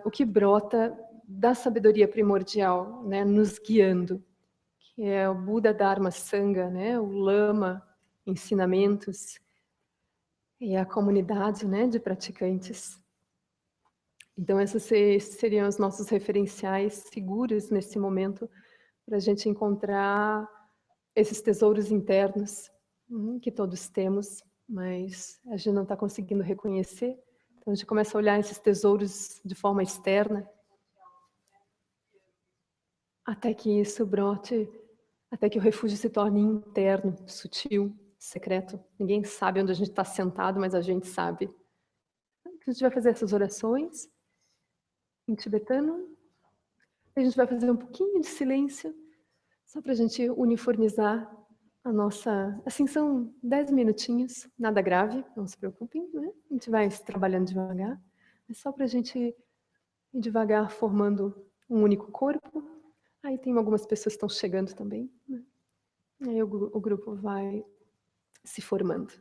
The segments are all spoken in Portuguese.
o que brota da sabedoria primordial, né, nos guiando, que é o Buda Dharma Sangha, né, o Lama, ensinamentos, e a comunidade, né, de praticantes. Então, esses seriam os nossos referenciais seguros nesse momento, para a gente encontrar esses tesouros internos que todos temos, mas a gente não está conseguindo reconhecer. Então, a gente começa a olhar esses tesouros de forma externa, até que isso brote, até que o refúgio se torne interno, sutil, secreto. Ninguém sabe onde a gente está sentado, mas a gente sabe. A gente vai fazer essas orações em tibetano. A gente vai fazer um pouquinho de silêncio, só para a gente uniformizar a nossa... Assim, são 10 minutinhos, nada grave, não se preocupem, né? A gente vai trabalhando devagar, mas só para a gente ir devagar formando um único corpo. Aí tem algumas pessoas que estão chegando também, né? Aí o grupo vai se formando.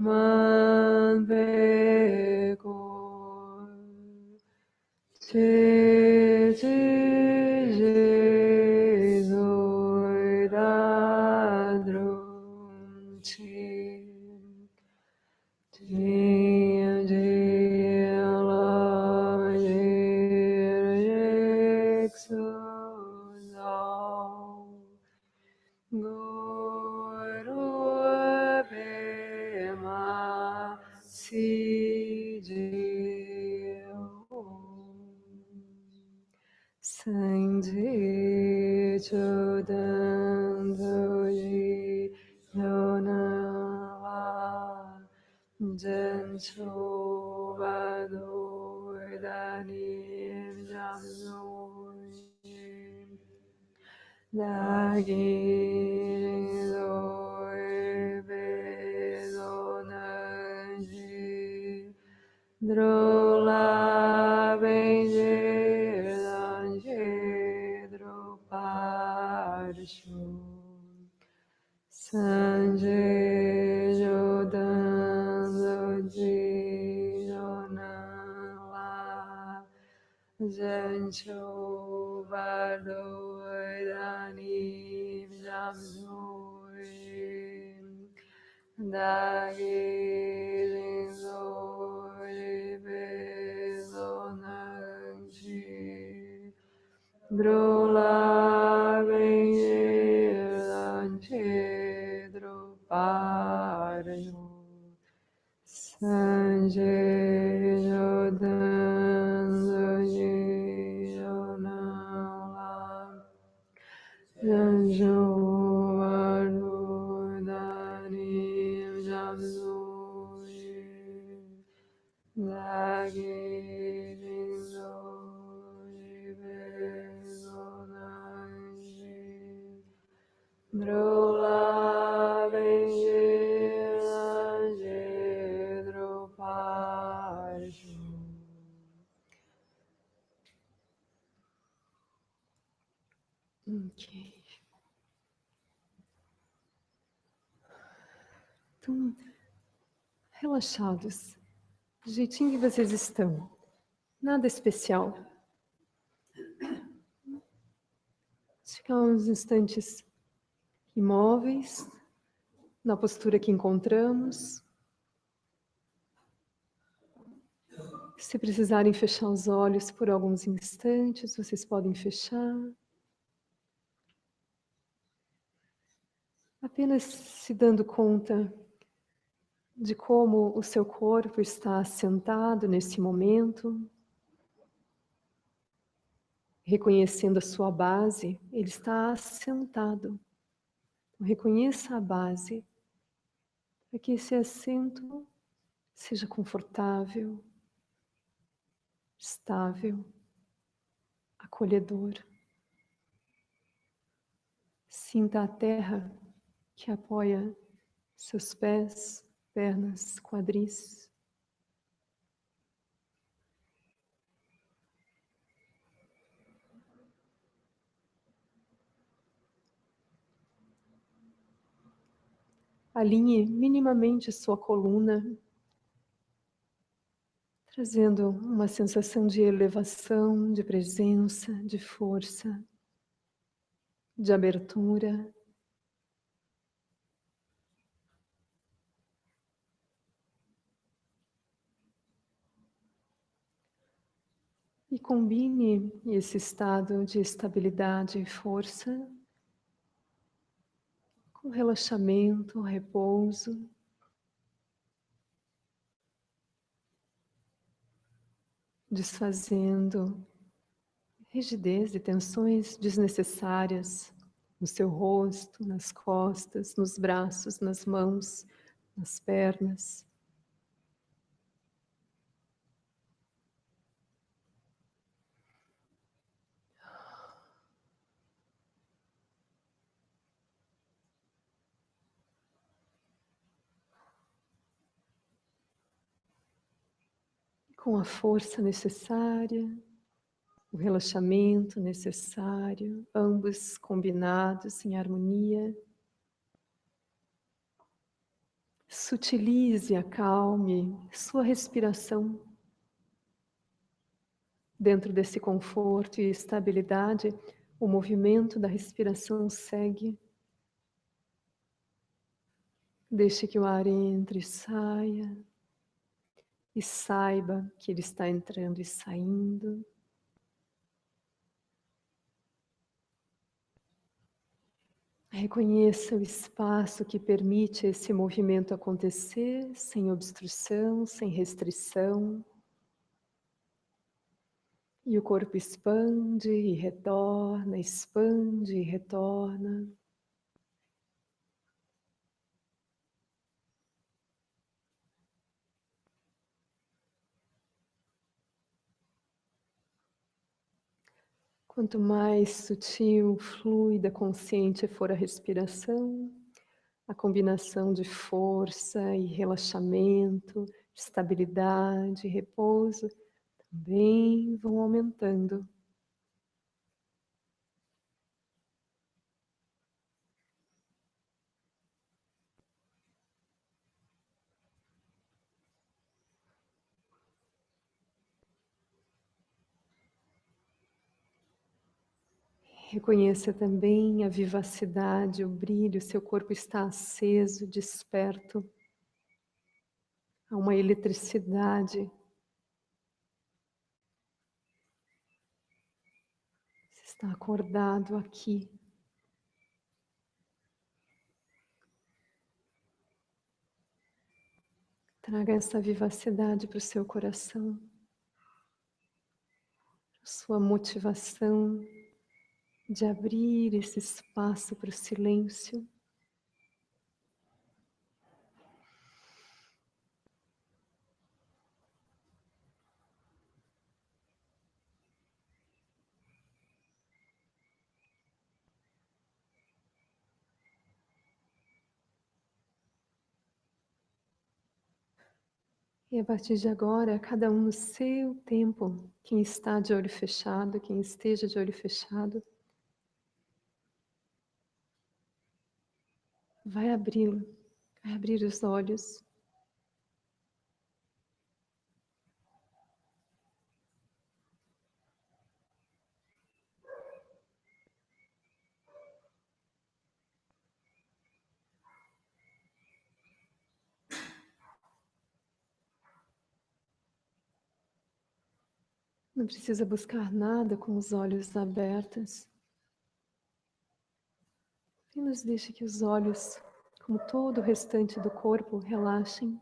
manvekor Chichizoidadrum Chim Jim Jilam Jirjexunau Guru Bema Sijil Sanji Chodan Doji Yonala Jancho Vador Danim Jamzoim Dagin Doi Bedonanji Drola Benjir Danji Droparshu Sanjay Jodan Doji Donala Jancho Vadoi Danim Jamzoim Dagin Doi Bedonanji Drola Benjir Droparshu Sanjay Jodan Doji Donala Janjo Vardanim Jamzoim Dagin Doi Bedonanji Drola Benjir Danji Droparshu. Ok. Então, relaxados, do jeitinho que vocês estão. Nada especial. Ficar uns instantes imóveis, na postura que encontramos. Se precisarem fechar os olhos por alguns instantes, vocês podem fechar. Apenas se dando conta de como o seu corpo está assentado nesse momento, reconhecendo a sua base, ele está assentado. Reconheça a base, para que esse assento seja confortável, estável, acolhedor. Sinta a terra que apoia seus pés, pernas, quadris. Alinhe minimamente sua coluna, trazendo uma sensação de elevação, de presença, de força, de abertura. E combine esse estado de estabilidade e força com relaxamento, repouso. Desfazendo rigidez e tensões desnecessárias no seu rosto, nas costas, nos braços, nas mãos, nas pernas. Com a força necessária, o relaxamento necessário, ambos combinados em harmonia. Sutilize, acalme sua respiração. Dentro desse conforto e estabilidade, o movimento da respiração segue. Deixe que o ar entre e saia. E saiba que ele está entrando e saindo. Reconheça o espaço que permite esse movimento acontecer sem obstrução, sem restrição. E o corpo expande e retorna, expande e retorna. Quanto mais sutil, fluida, consciente for a respiração, a combinação de força e relaxamento, estabilidade, repouso, também vão aumentando. Reconheça também a vivacidade, o brilho, seu corpo está aceso, desperto. Há uma eletricidade. Você está acordado aqui. Traga essa vivacidade para o seu coração, a sua motivação de abrir esse espaço para o silêncio. E a partir de agora, cada um no seu tempo, quem está de olho fechado, quem esteja de olho fechado, vai abri-lo, vai abrir os olhos. Não precisa buscar nada com os olhos abertos. Apenas deixe que os olhos, como todo o restante do corpo, relaxem.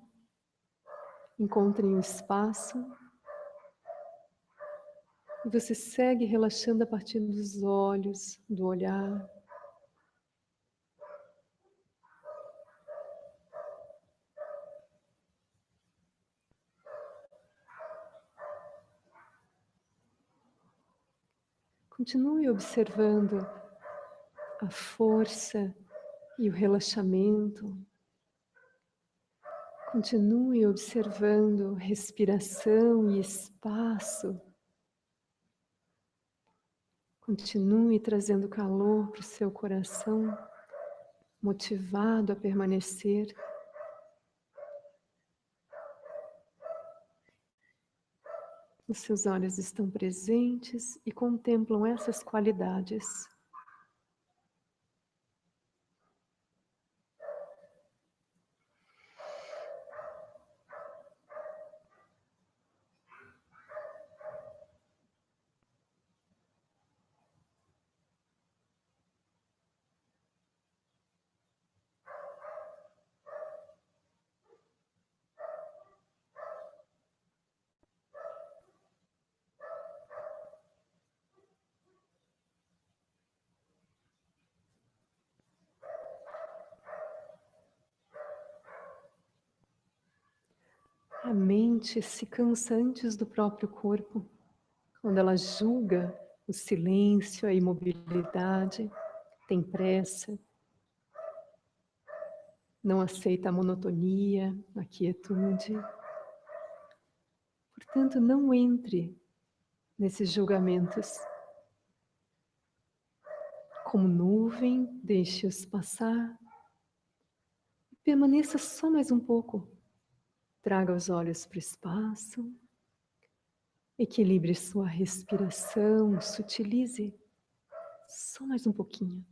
Encontrem o espaço. E você segue relaxando a partir dos olhos, do olhar. Continue observando a força e o relaxamento. Continue observando respiração e espaço. Continue trazendo calor para o seu coração, motivado a permanecer. Os seus olhos estão presentes e contemplam essas qualidades. A mente se cansa antes do próprio corpo, quando ela julga o silêncio, a imobilidade, tem pressa, não aceita a monotonia, a quietude. Portanto, não entre nesses julgamentos. Como nuvem, deixe-os passar. Permaneça só mais um pouco. Traga os olhos para o espaço. Equilibre sua respiração, sutilize. Só mais um pouquinho.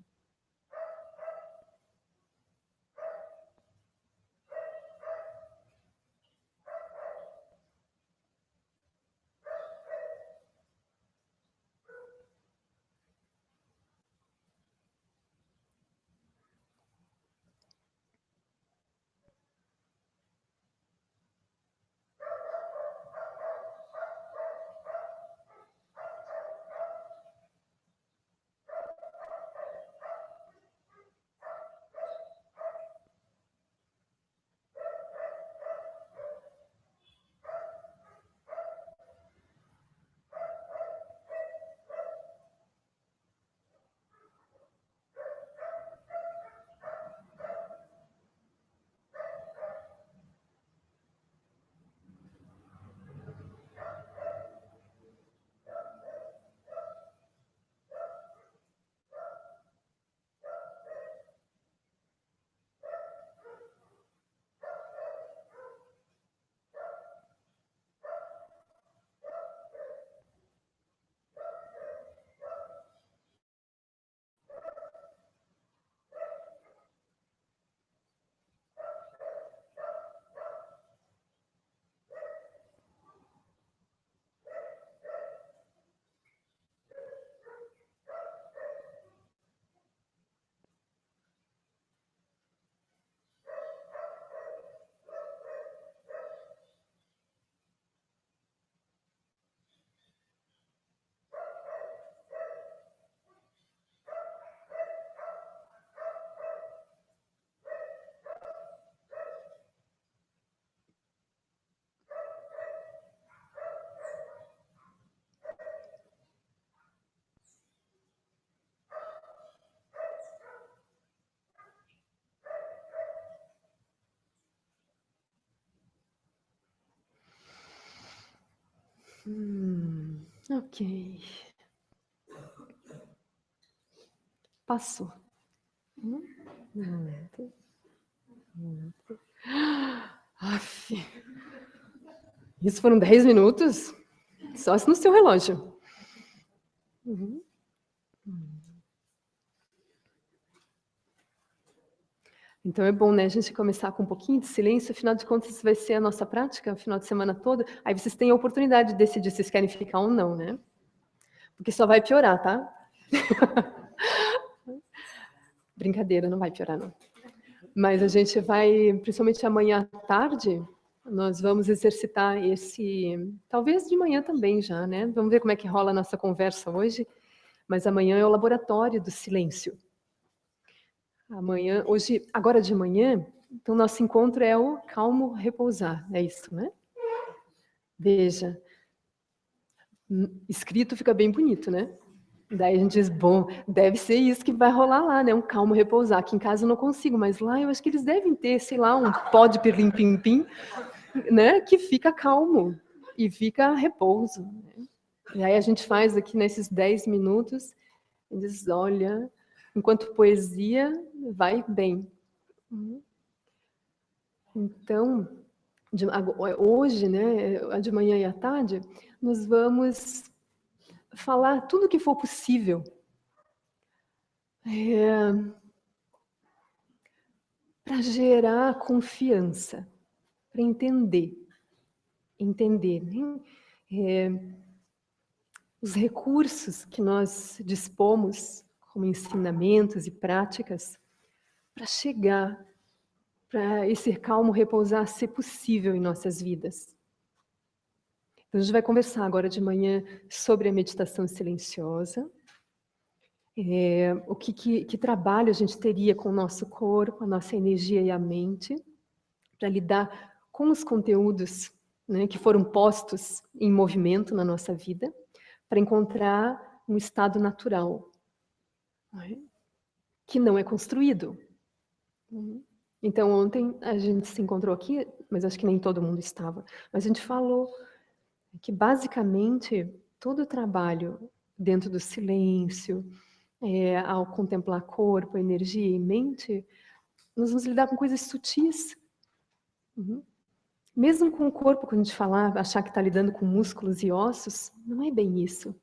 Ok. Passou. Momento. Aff. Isso foram 10 minutos? Só no seu relógio. Então é bom, né, a gente começar com um pouquinho de silêncio, afinal de contas isso vai ser a nossa prática, o final de semana todo, aí vocês têm a oportunidade de decidir se vocês querem ficar ou não, né? Porque só vai piorar, tá? Brincadeira, não vai piorar, não. Mas a gente vai, principalmente amanhã à tarde, nós vamos exercitar esse, talvez de manhã também já, né? Vamos ver como é que rola a nossa conversa hoje, mas amanhã é o laboratório do silêncio. Amanhã, hoje, agora de manhã, então nosso encontro é o calmo repousar, é isso, né? Veja, escrito fica bem bonito, né? Daí a gente diz, bom, deve ser isso que vai rolar lá, né? Um calmo repousar. Aqui em casa eu não consigo, mas lá eu acho que eles devem ter, sei lá, um pó de pirlim-pim-pim, né? Que fica calmo e fica repouso. Né? E aí a gente faz aqui nesses 10 minutos, e diz, olha, enquanto poesia, vai bem. Então, hoje, né, de manhã e à tarde, nós vamos falar tudo o que for possível. Para gerar confiança, para entender, né? Os recursos que nós dispomos como ensinamentos e práticas para chegar, para esse calmo repousar ser possível em nossas vidas. Então, a gente vai conversar agora de manhã sobre a meditação silenciosa, que trabalho a gente teria com o nosso corpo, a nossa energia e a mente, para lidar com os conteúdos, né, que foram postos em movimento na nossa vida, para encontrar um estado natural, né, que não é construído. Então, ontem a gente se encontrou aqui, mas acho que nem todo mundo estava, mas a gente falou que, basicamente, todo o trabalho dentro do silêncio, ao contemplar corpo, energia e mente, nós vamos lidar com coisas sutis. Mesmo com o corpo, quando a gente falar, achar que está lidando com músculos e ossos, não é bem isso.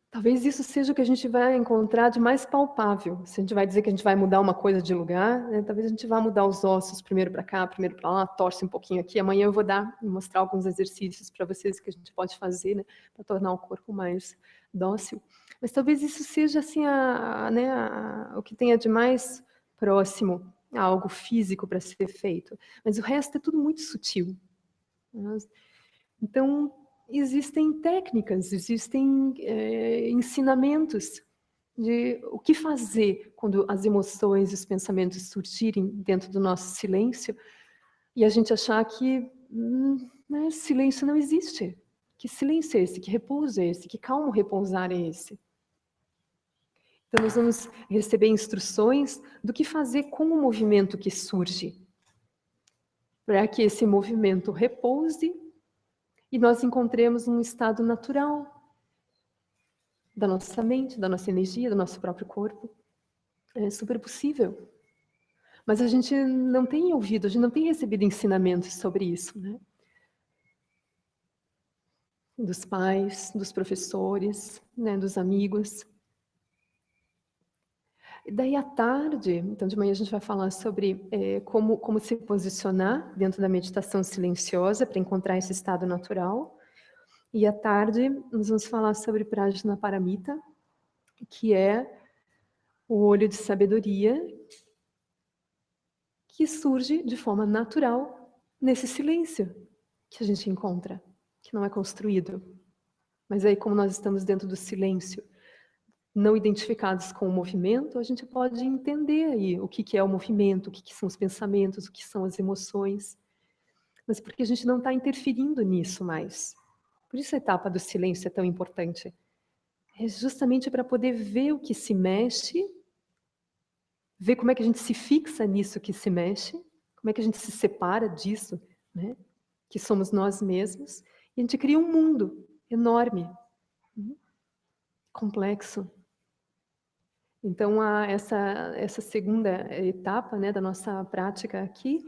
Talvez isso seja o que a gente vai encontrar de mais palpável. Se a gente vai dizer que a gente vai mudar uma coisa de lugar, né, talvez a gente vá mudar os ossos primeiro para cá, primeiro para lá, torce um pouquinho aqui. Amanhã eu vou mostrar alguns exercícios para vocês que a gente pode fazer, né, para tornar o corpo mais dócil. Mas talvez isso seja assim o que tenha de mais próximo a algo físico para ser feito. Mas o resto é tudo muito sutil. Então, existem técnicas, existem ensinamentos de o que fazer quando as emoções e os pensamentos surgirem dentro do nosso silêncio e a gente achar que silêncio não existe. Que silêncio é esse? Que repouso é esse? Que calmo repousar é esse? Então, nós vamos receber instruções do que fazer com o movimento que surge, para que esse movimento repouse e nós encontremos um estado natural da nossa mente, da nossa energia, do nosso próprio corpo. É super possível. Mas a gente não tem ouvido, a gente não tem recebido ensinamentos sobre isso, né? Dos pais, dos professores, né, dos amigos. E daí à tarde, então de manhã a gente vai falar sobre como se posicionar dentro da meditação silenciosa para encontrar esse estado natural. E à tarde nós vamos falar sobre Prajnaparamita, que é o olho de sabedoria que surge de forma natural nesse silêncio que a gente encontra, que não é construído. Mas aí, como nós estamos dentro do silêncio, não identificados com o movimento, a gente pode entender aí o que é o movimento, o que são os pensamentos, o que são as emoções. Mas porque a gente não está interferindo nisso mais. Por isso a etapa do silêncio é tão importante. É justamente para poder ver o que se mexe, ver como é que a gente se fixa nisso que se mexe, como é que a gente se separa disso, né? Que somos nós mesmos, e a gente cria um mundo enorme, complexo. Então, essa segunda etapa, né, da nossa prática aqui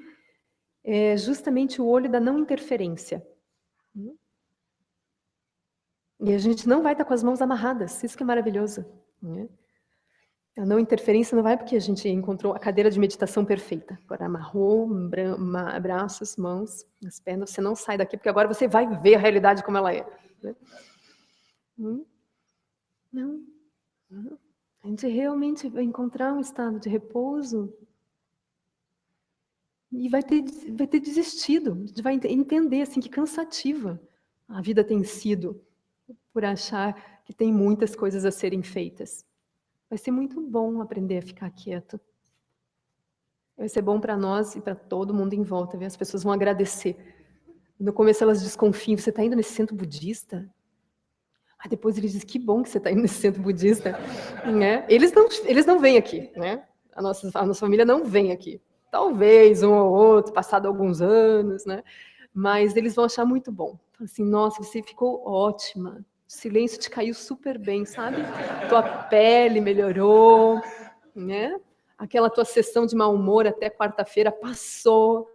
é justamente o olho da não interferência. E a gente não vai estar com as mãos amarradas, isso que é maravilhoso, né? A não interferência não vai porque a gente encontrou a cadeira de meditação perfeita. Agora amarrou braços, mãos, as pernas, você não sai daqui porque agora você vai ver a realidade como ela é. Né? Não. A gente realmente vai encontrar um estado de repouso e vai ter desistido. A gente vai entender assim, que cansativa a vida tem sido por achar que tem muitas coisas a serem feitas. Vai ser muito bom aprender a ficar quieto. Vai ser bom para nós e para todo mundo em volta. Viu? As pessoas vão agradecer. No começo elas desconfiam. Você está indo nesse centro budista? Aí depois eles dizem, que bom que você está indo nesse centro budista. Né? Eles não vêm aqui. Né? A nossa família não vem aqui. Talvez um ou outro, passado alguns anos. Né? Mas eles vão achar muito bom. Assim, nossa, você ficou ótima. O silêncio te caiu super bem, sabe? Tua pele melhorou, né? Aquela tua sessão de mau humor até quarta-feira passou.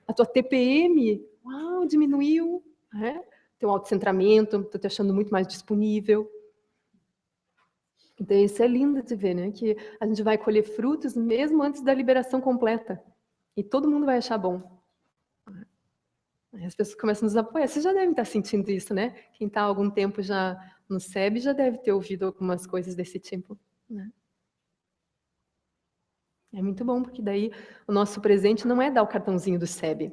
A tua TPM, uau, diminuiu, né? Teu autocentramento, tô te achando muito mais disponível. Então isso é lindo de ver, né? Que a gente vai colher frutos mesmo antes da liberação completa. E todo mundo vai achar bom. As pessoas começam a nos apoiar. Vocês já devem estar sentindo isso, né? Quem está há algum tempo já no SEB já deve ter ouvido algumas coisas desse tipo. Né? É muito bom, porque daí o nosso presente não é dar o cartãozinho do SEB.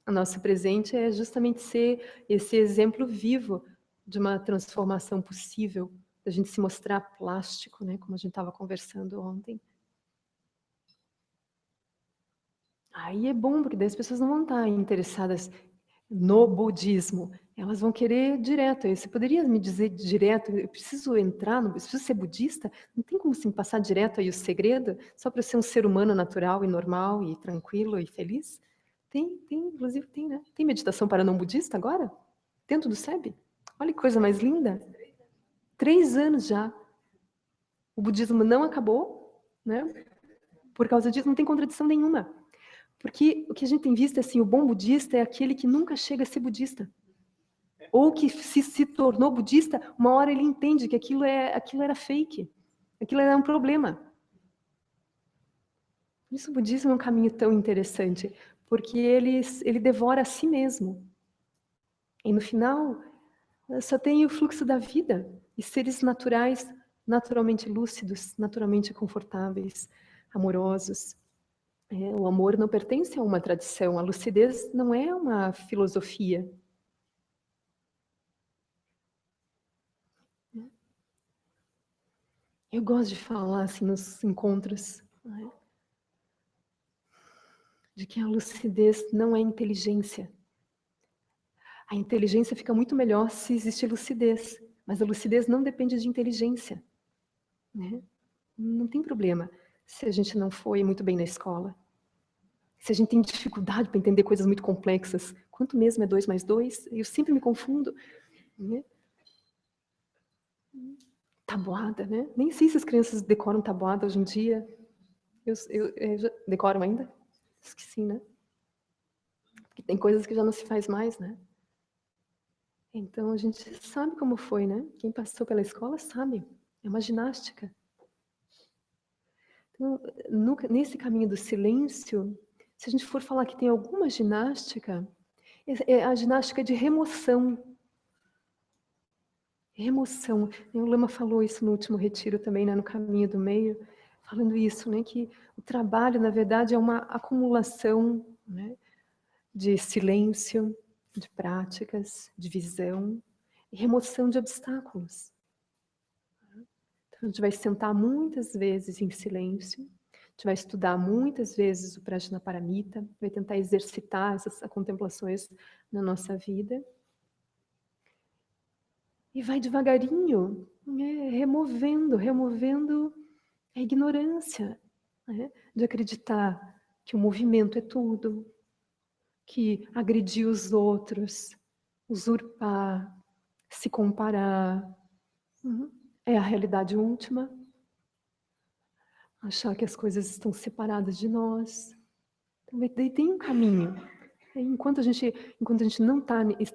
O nosso presente é justamente ser esse exemplo vivo de uma transformação possível, da gente se mostrar plástico, né? Como a gente estava conversando ontem. Aí é bom, porque daí as pessoas não vão estar interessadas no budismo, elas vão querer direto. Você poderia me dizer direto, eu preciso entrar, eu preciso ser budista? Não tem como assim passar direto aí o segredo, só para ser um ser humano natural e normal e tranquilo e feliz? Tem, inclusive tem, né? Tem meditação para não budista agora? Dentro do SEB? Olha que coisa mais linda. 3 anos já. O budismo não acabou, né? Por causa disso, não tem contradição nenhuma. Porque o que a gente tem visto é assim, o bom budista é aquele que nunca chega a ser budista. Ou que se tornou budista, uma hora ele entende que aquilo era fake. Aquilo era um problema. Por isso o budismo é um caminho tão interessante, porque ele devora a si mesmo. E no final, só tem o fluxo da vida e seres naturais, naturalmente lúcidos, naturalmente confortáveis, amorosos. O amor não pertence a uma tradição, a lucidez não é uma filosofia. Eu gosto de falar assim nos encontros, né, de que a lucidez não é inteligência. A inteligência fica muito melhor se existe lucidez, mas a lucidez não depende de inteligência, né? Não tem problema se a gente não foi muito bem na escola. Se a gente tem dificuldade para entender coisas muito complexas, quanto mesmo é 2 mais 2? Eu sempre me confundo, né? Tabuada, né? Nem sei se as crianças decoram tabuada hoje em dia. Decoram ainda? Esqueci, né? Porque tem coisas que já não se faz mais, né? Então a gente sabe como foi, né? Quem passou pela escola sabe. É uma ginástica. Então, nesse caminho do silêncio, se a gente for falar que tem alguma ginástica, é a ginástica de remoção. Remoção. O Lama falou isso no último retiro também, né, no caminho do meio, falando isso, né, que o trabalho, na verdade, é uma acumulação, né, de silêncio, de práticas, de visão e remoção de obstáculos. Então, a gente vai sentar muitas vezes em silêncio, a gente vai estudar muitas vezes o Prajnaparamita, vai tentar exercitar essas contemplações na nossa vida. E vai devagarinho, né, removendo a ignorância, né, de acreditar que o movimento é tudo, que agredir os outros, usurpar, se comparar, é a realidade última, achar que as coisas estão separadas de nós. Então, daí tem um caminho. Enquanto a gente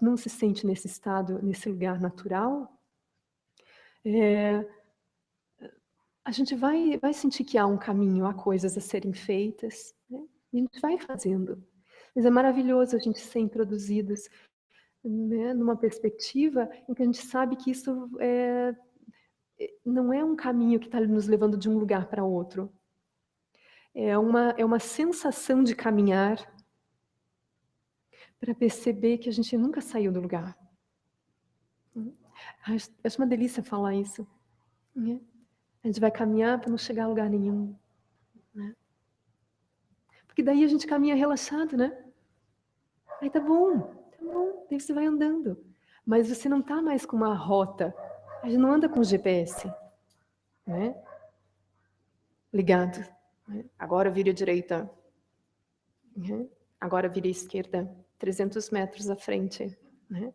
não se sente nesse estado, nesse lugar natural, a gente vai sentir que há um caminho, há coisas a serem feitas, né? E a gente vai fazendo. Mas é maravilhoso a gente ser introduzidos, né, numa perspectiva em que a gente sabe que isso não é um caminho que está nos levando de um lugar para outro. É uma sensação de caminhar para perceber que a gente nunca saiu do lugar. Acho uma delícia falar isso, né? A gente vai caminhar para não chegar a lugar nenhum, né? Porque daí a gente caminha relaxado, né? Aí tá bom, daí você vai andando. Mas você não tá mais com uma rota. A gente não anda com GPS, né? Ligado. Né? Agora vire à direita. Né? Agora vire à esquerda. 300 metros à frente. Né?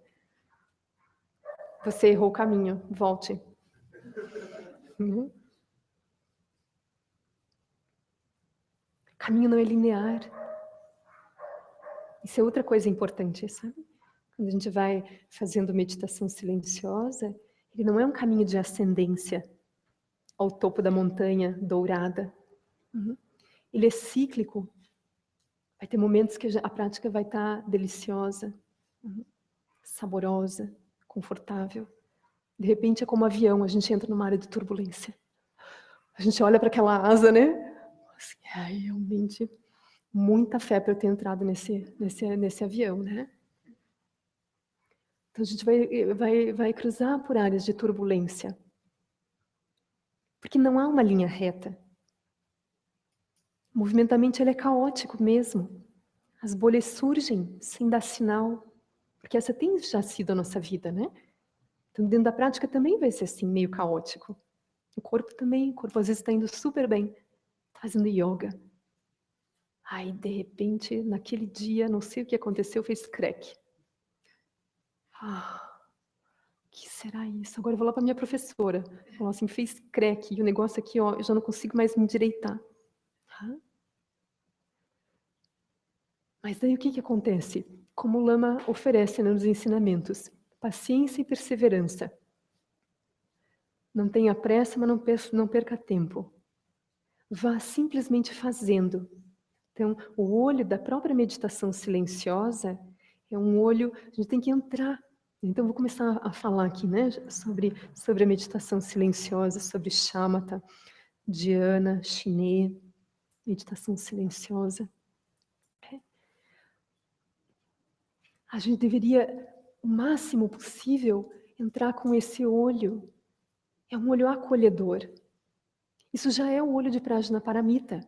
Você errou o caminho, volte. Uhum. Caminho não é linear. Isso é outra coisa importante, sabe? Quando a gente vai fazendo meditação silenciosa, ele não é um caminho de ascendência ao topo da montanha dourada. Uhum. Ele é cíclico. Vai ter momentos que a prática vai estar deliciosa, saborosa, confortável. De repente é como um avião, a gente entra numa área de turbulência. A gente olha para aquela asa, né? Assim, realmente, muita fé para eu ter entrado nesse avião, né? Então a gente vai cruzar por áreas de turbulência. Porque não há uma linha reta. O movimento da mente ele é caótico mesmo. As bolhas surgem sem dar sinal. Porque essa tem já sido a nossa vida, né? Então, dentro da prática também vai ser assim, meio caótico. O corpo às vezes está indo super bem, tá fazendo yoga. Aí, de repente, naquele dia, não sei o que aconteceu, fez crack. O que será isso? Agora eu vou lá para minha professora. Falou assim, fez creque, e o negócio aqui, ó, eu já não consigo mais me endireitar. Mas daí o que acontece? Como o Lama oferece, né, nos ensinamentos, paciência e perseverança. Não tenha pressa, mas não perca tempo. Vá simplesmente fazendo. Então, o olho da própria meditação silenciosa é um olho, a gente tem que entrar. Então, vou começar a falar aqui, né, sobre a meditação silenciosa, sobre shamatha, dhyana, chinê, meditação silenciosa. A gente deveria, o máximo possível, entrar com esse olho. É um olho acolhedor. Isso já é o olho de Prajnaparamita.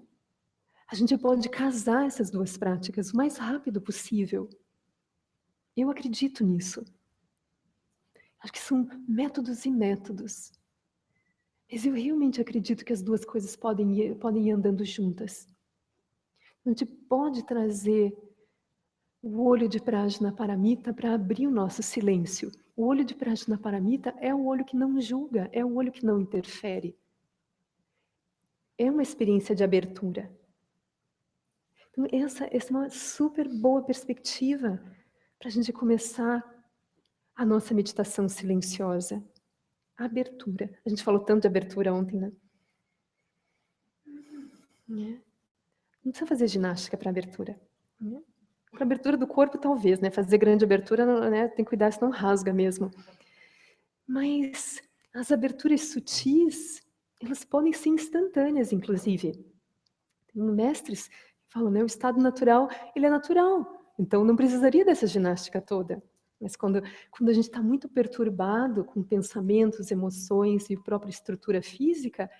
A gente pode casar essas duas práticas o mais rápido possível. Eu acredito nisso. Acho que são métodos e métodos. Mas eu realmente acredito que as duas coisas podem ir andando juntas. A gente pode trazer o olho de Prajnaparamita para abrir o nosso silêncio. O olho de Prajnaparamita é o olho que não julga, é o olho que não interfere. É uma experiência de abertura. Então, essa é uma super boa perspectiva para a gente começar a nossa meditação silenciosa. A abertura. A gente falou tanto de abertura ontem, né? Não precisa fazer ginástica para abertura. Para abertura do corpo, talvez, né? Fazer grande abertura, né? Tem que cuidar, senão rasga mesmo. Mas as aberturas sutis, elas podem ser instantâneas, inclusive. Tem mestres que falam, né? O estado natural, ele é natural. Então, não precisaria dessa ginástica toda. Mas quando a gente está muito perturbado com pensamentos, emoções e a própria estrutura física,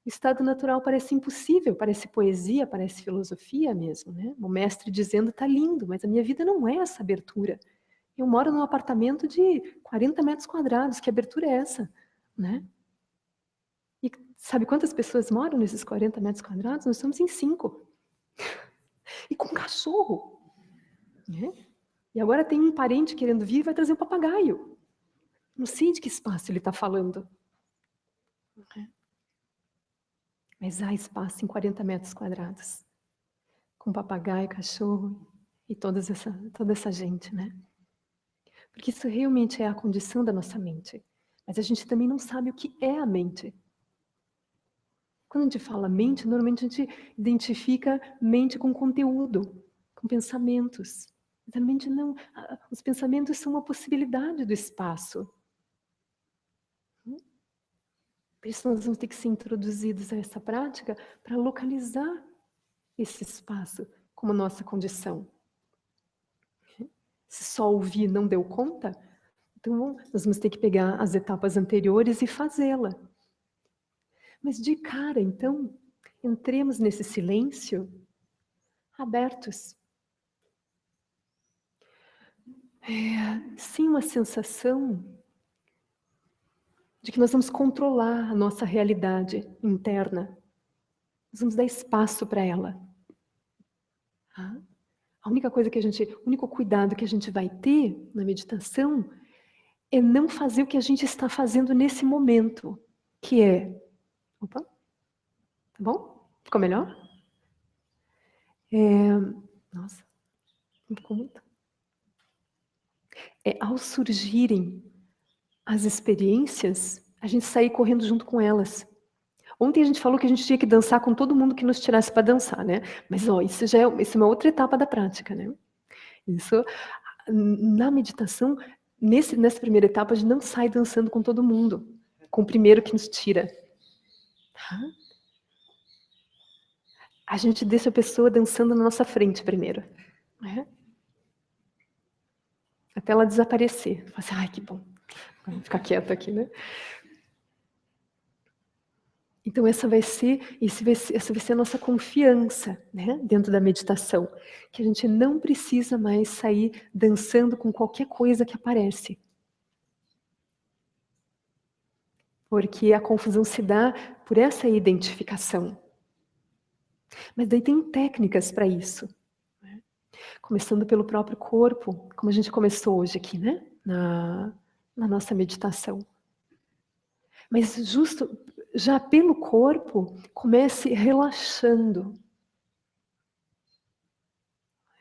o estado natural parece impossível, parece poesia, parece filosofia mesmo, né? O mestre dizendo, tá lindo, mas a minha vida não é essa abertura. Eu moro num apartamento de 40 metros quadrados, que abertura é essa, né? E sabe quantas pessoas moram nesses 40 metros quadrados? Nós estamos em 5. E com um cachorro, né? E agora tem um parente querendo vir e vai trazer um papagaio. Não sei de que espaço ele está falando. Mas há espaço em 40 metros quadrados. Com papagaio, cachorro e toda essa gente, né? Porque isso realmente é a condição da nossa mente. Mas a gente também não sabe o que é a mente. Quando a gente fala mente, normalmente a gente identifica mente com conteúdo, com pensamentos. Mas a mente não. Os pensamentos são uma possibilidade do espaço. Por isso nós vamos ter que ser introduzidos a essa prática para localizar esse espaço como nossa condição. Se só ouvir não deu conta, então nós vamos ter que pegar as etapas anteriores e fazê-la. Mas de cara, então, entremos nesse silêncio abertos. Sim, uma sensação de que nós vamos controlar a nossa realidade interna. Nós vamos dar espaço para ela. A única coisa o único cuidado que a gente vai ter na meditação é não fazer o que a gente está fazendo nesse momento, que é... Opa, tá bom? Ficou melhor? Nossa, não ficou muito. Ao surgirem as experiências, a gente sair correndo junto com elas. Ontem a gente falou que a gente tinha que dançar com todo mundo que nos tirasse para dançar, né? Mas isso é uma outra etapa da prática, né? Isso, na meditação, nessa primeira etapa, a gente não sai dançando com todo mundo, com o primeiro que nos tira. A gente deixa a pessoa dançando na nossa frente primeiro. Né? Até ela desaparecer. Fala assim, ai, que bom. Vou ficar quieta aqui, né? Então essa vai ser a nossa confiança, né, dentro da meditação, que a gente não precisa mais sair dançando com qualquer coisa que aparece. Porque a confusão se dá por essa identificação. Mas daí tem técnicas para isso. Começando pelo próprio corpo, como a gente começou hoje aqui, né? na nossa meditação. Mas justo já pelo corpo, comece relaxando.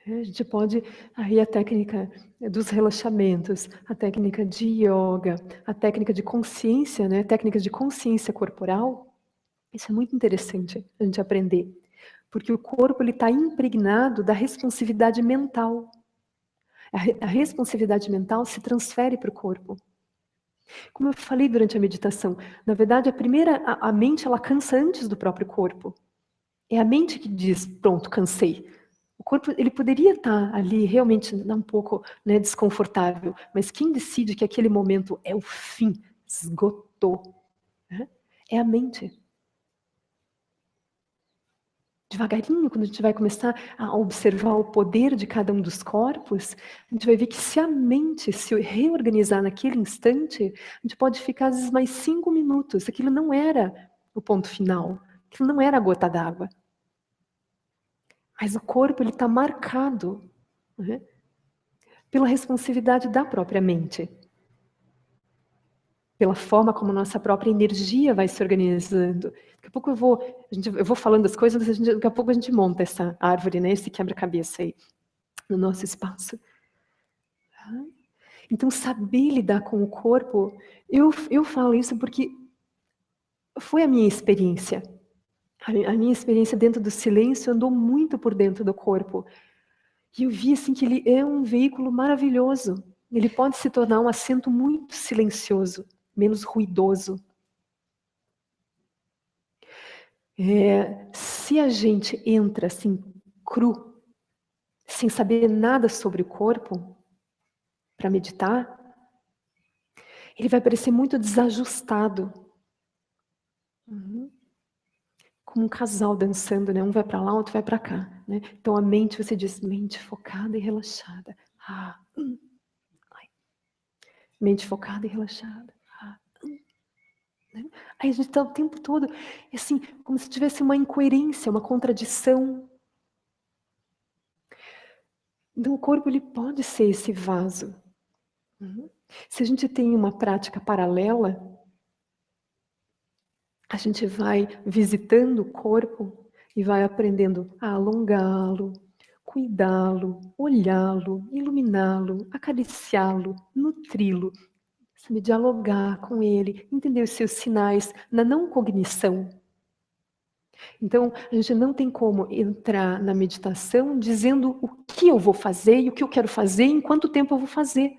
A gente pode, aí a técnica dos relaxamentos, a técnica de yoga, a técnica de consciência, né? Técnicas de consciência corporal, isso é muito interessante a gente aprender. Porque o corpo está impregnado da responsividade mental. A responsividade mental se transfere para o corpo. Como eu falei durante a meditação, na verdade a mente ela cansa antes do próprio corpo. É a mente que diz, pronto, cansei. O corpo ele poderia estar ali realmente um pouco, né, desconfortável, mas quem decide que aquele momento é o fim, esgotou, né? É a mente. Devagarinho, quando a gente vai começar a observar o poder de cada um dos corpos, a gente vai ver que se a mente se reorganizar naquele instante, a gente pode ficar às vezes mais 5 minutos. Aquilo não era o ponto final, aquilo não era a gota d'água. Mas o corpo ele está marcado, né, pela responsividade da própria mente. Pela forma como a nossa própria energia vai se organizando. Daqui a pouco eu vou falando as coisas, mas daqui a pouco a gente monta essa árvore, né, esse quebra-cabeça aí, no nosso espaço. Então, saber lidar com o corpo, eu falo isso porque foi a minha experiência. A minha experiência dentro do silêncio andou muito por dentro do corpo. E eu vi assim, que ele é um veículo maravilhoso. Ele pode se tornar um assento muito silencioso, menos ruidoso. Se a gente entra assim, cru, sem saber nada sobre o corpo, para meditar, ele vai parecer muito desajustado. Como um casal dançando, né? Um vai para lá, outro vai para cá, né? Então a mente, você diz, mente focada e relaxada. Ai. Mente focada e relaxada. Né? Aí a gente está o tempo todo, assim, como se tivesse uma incoerência, uma contradição. Então o corpo ele pode ser esse vaso. Se a gente tem uma prática paralela, a gente vai visitando o corpo e vai aprendendo a alongá-lo, cuidá-lo, olhá-lo, iluminá-lo, acariciá-lo, nutri-lo, sabe, dialogar com ele, entender os seus sinais na não cognição. Então, a gente não tem como entrar na meditação dizendo o que eu vou fazer e o que eu quero fazer e em quanto tempo eu vou fazer.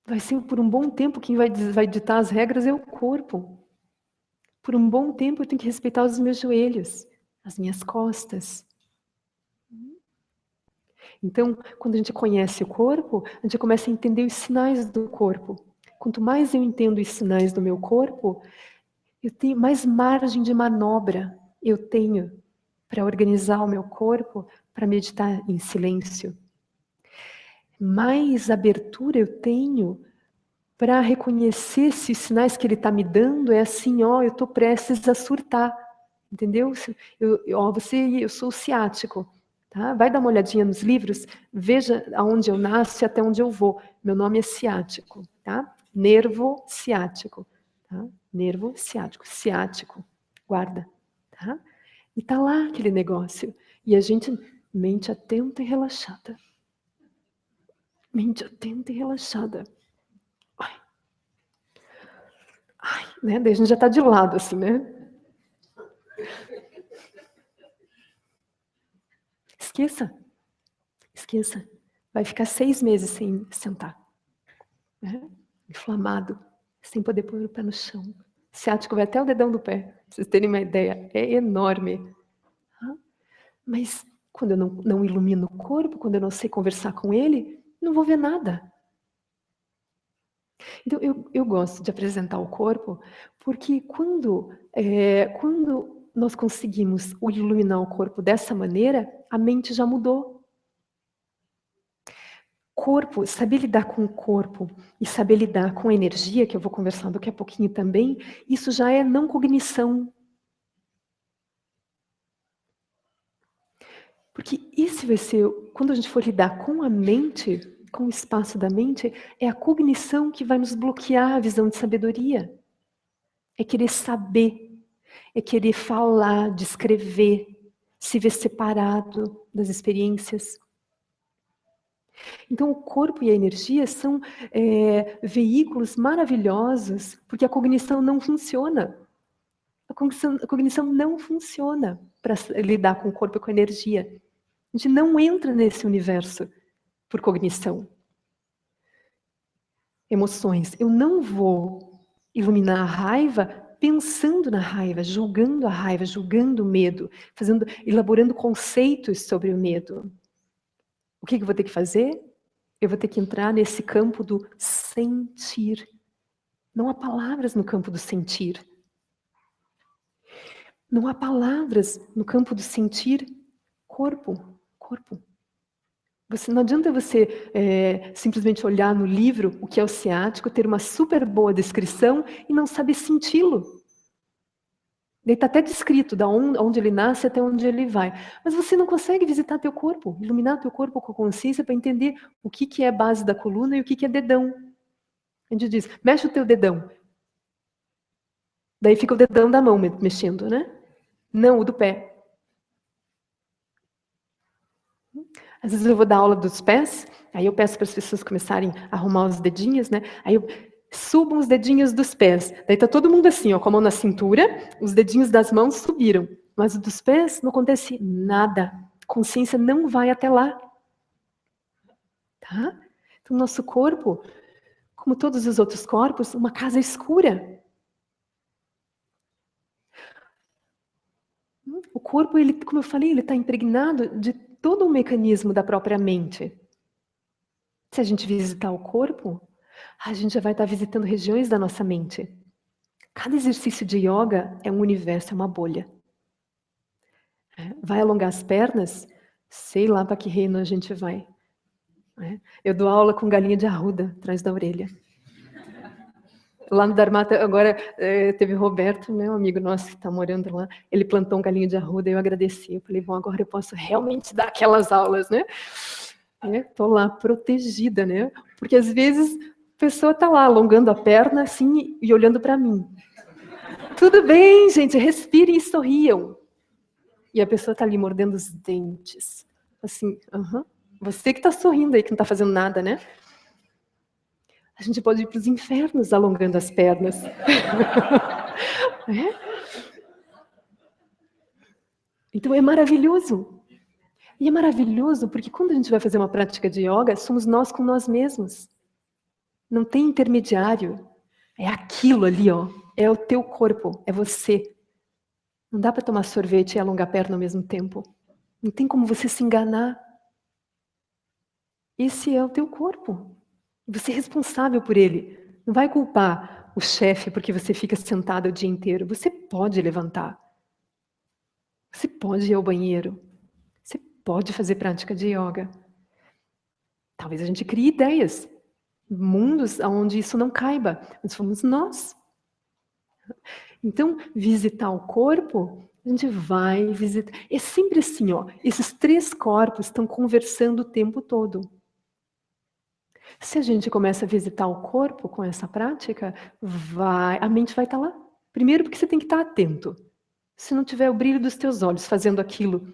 Vai ser por um bom tempo quem vai ditar as regras é o corpo. Por um bom tempo eu tenho que respeitar os meus joelhos, as minhas costas. Então, quando a gente conhece o corpo, a gente começa a entender os sinais do corpo. Quanto mais eu entendo os sinais do meu corpo, eu tenho mais margem de manobra eu tenho para organizar o meu corpo, para meditar em silêncio. Mais abertura eu tenho para reconhecer se os sinais que ele está me dando é assim, ó, eu estou prestes a surtar, entendeu? Eu sou ciático, tá? Vai dar uma olhadinha nos livros, veja aonde eu nasço e até onde eu vou. Meu nome é ciático, tá? Nervo ciático, tá? Nervo ciático, ciático, guarda, tá? E tá lá aquele negócio. E a gente, mente atenta e relaxada. Mente atenta e relaxada. Ai, né? Daí a gente já está de lado, assim, né? Esqueça. Esqueça. Vai ficar 6 meses sem sentar. Né? Inflamado, sem poder pôr o pé no chão. Ciático vai até o dedão do pé, pra vocês terem uma ideia. É enorme. Mas quando eu não ilumino o corpo, quando eu não sei conversar com ele, não vou ver nada. Então, eu gosto de apresentar o corpo, porque quando nós conseguimos iluminar o corpo dessa maneira, a mente já mudou. Corpo, saber lidar com o corpo e saber lidar com a energia, que eu vou conversar daqui a pouquinho também, isso já é não cognição. Porque esse vai ser, quando a gente for lidar com a mente, com o espaço da mente, é a cognição que vai nos bloquear a visão de sabedoria. É querer saber, é querer falar, descrever, se ver separado das experiências. Então, o corpo e a energia são veículos maravilhosos, porque a cognição não funciona. A cognição não funciona para lidar com o corpo e com a energia. A gente não entra nesse universo por cognição. Emoções. Eu não vou iluminar a raiva pensando na raiva, julgando a raiva, julgando o medo, elaborando conceitos sobre o medo. O que eu vou ter que fazer? Eu vou ter que entrar nesse campo do sentir. Não há palavras no campo do sentir. Não há palavras no campo do sentir. Corpo. Não adianta você simplesmente olhar no livro o que é o ciático, ter uma super boa descrição e não saber senti-lo. Ele está até descrito da onde ele nasce até onde ele vai. Mas você não consegue visitar teu corpo, iluminar teu corpo com a consciência para entender o que é a base da coluna e o que é dedão. A gente diz, mexe o teu dedão. Daí fica o dedão da mão mexendo, né? Não, o do pé. Às vezes eu vou dar aula dos pés, aí eu peço para as pessoas começarem a arrumar os dedinhos, né? Aí eu subo os dedinhos dos pés. Daí tá todo mundo assim, ó, com a mão na cintura, os dedinhos das mãos subiram. Mas os dos pés não acontece nada. A consciência não vai até lá. Tá? Então, nosso corpo, como todos os outros corpos, uma casa escura. O corpo, ele, como eu falei, ele está impregnado de todo o mecanismo da própria mente. Se a gente visitar o corpo, a gente já vai estar visitando regiões da nossa mente. Cada exercício de yoga é um universo, é uma bolha. Vai alongar as pernas, sei lá para que reino a gente vai. Eu dou aula com galinha de arruda atrás da orelha. Lá no Dharmata, agora teve o Roberto, né, um amigo nosso que está morando lá, ele plantou um galinho de arruda e eu agradeci. Eu falei, bom, agora eu posso realmente dar aquelas aulas, né? Estou lá protegida, né? Porque às vezes a pessoa está lá alongando a perna assim e olhando para mim. Tudo bem, gente, respirem e sorriam. E a pessoa está ali mordendo os dentes. Assim, você que está sorrindo aí, que não está fazendo nada, né? A gente pode ir para os infernos alongando as pernas. Então é maravilhoso. E é maravilhoso porque quando a gente vai fazer uma prática de yoga, somos nós com nós mesmos. Não tem intermediário. É aquilo ali, ó. É o teu corpo, é você. Não dá para tomar sorvete e alongar a perna ao mesmo tempo. Não tem como você se enganar. Esse é o teu corpo. Você é responsável por ele. Não vai culpar o chefe porque você fica sentado o dia inteiro. Você pode levantar. Você pode ir ao banheiro. Você pode fazer prática de yoga. Talvez a gente crie ideias, mundos onde isso não caiba, mas fomos nós. Então, visitar o corpo, a gente vai visitar. É sempre assim, ó. Esses três corpos estão conversando o tempo todo. Se a gente começa a visitar o corpo com essa prática, a mente vai estar lá. Primeiro porque você tem que estar atento. Se não tiver o brilho dos teus olhos fazendo aquilo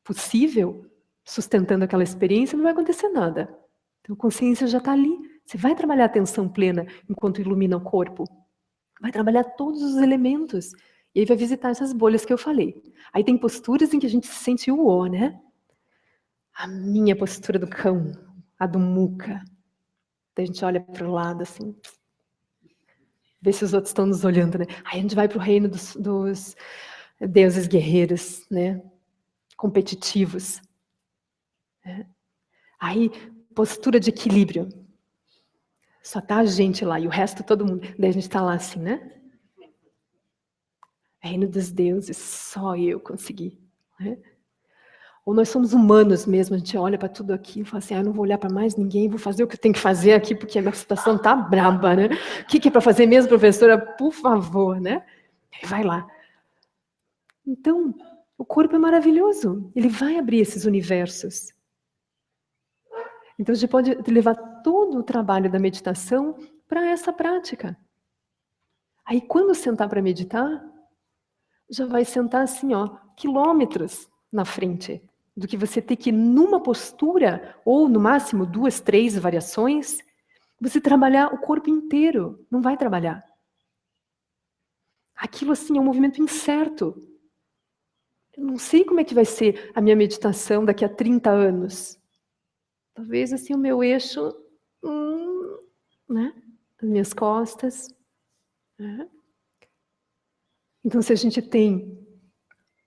possível, sustentando aquela experiência, não vai acontecer nada. Então a consciência já está ali. Você vai trabalhar a atenção plena enquanto ilumina o corpo. Vai trabalhar todos os elementos. E aí vai visitar essas bolhas que eu falei. Aí tem posturas em que a gente se sente uó, né? A minha postura do cão, a do muca. Daí a gente olha para o lado assim, vê se os outros estão nos olhando, né? Aí a gente vai para o reino dos deuses guerreiros, né? Competitivos. Aí, postura de equilíbrio. Só tá a gente lá e o resto todo mundo. Daí a gente tá lá assim, né? Reino dos deuses, só eu consegui. Né? Ou nós somos humanos mesmo, a gente olha para tudo aqui e fala assim, eu não vou olhar para mais ninguém, vou fazer o que eu tenho que fazer aqui, porque a minha situação tá braba, né? O que é para fazer mesmo, professora? Por favor, né? Aí vai lá. Então, o corpo é maravilhoso, ele vai abrir esses universos. Então, a gente pode levar todo o trabalho da meditação para essa prática. Aí, quando sentar para meditar, já vai sentar assim, ó, quilômetros na frente do que você ter que, numa postura, ou no máximo 2, 3 variações, você trabalhar o corpo inteiro. Não vai trabalhar. Aquilo, assim, é um movimento incerto. Eu não sei como é que vai ser a minha meditação daqui a 30 anos. Talvez, assim, o meu eixo, né? As minhas costas. Né? Então, se a gente tem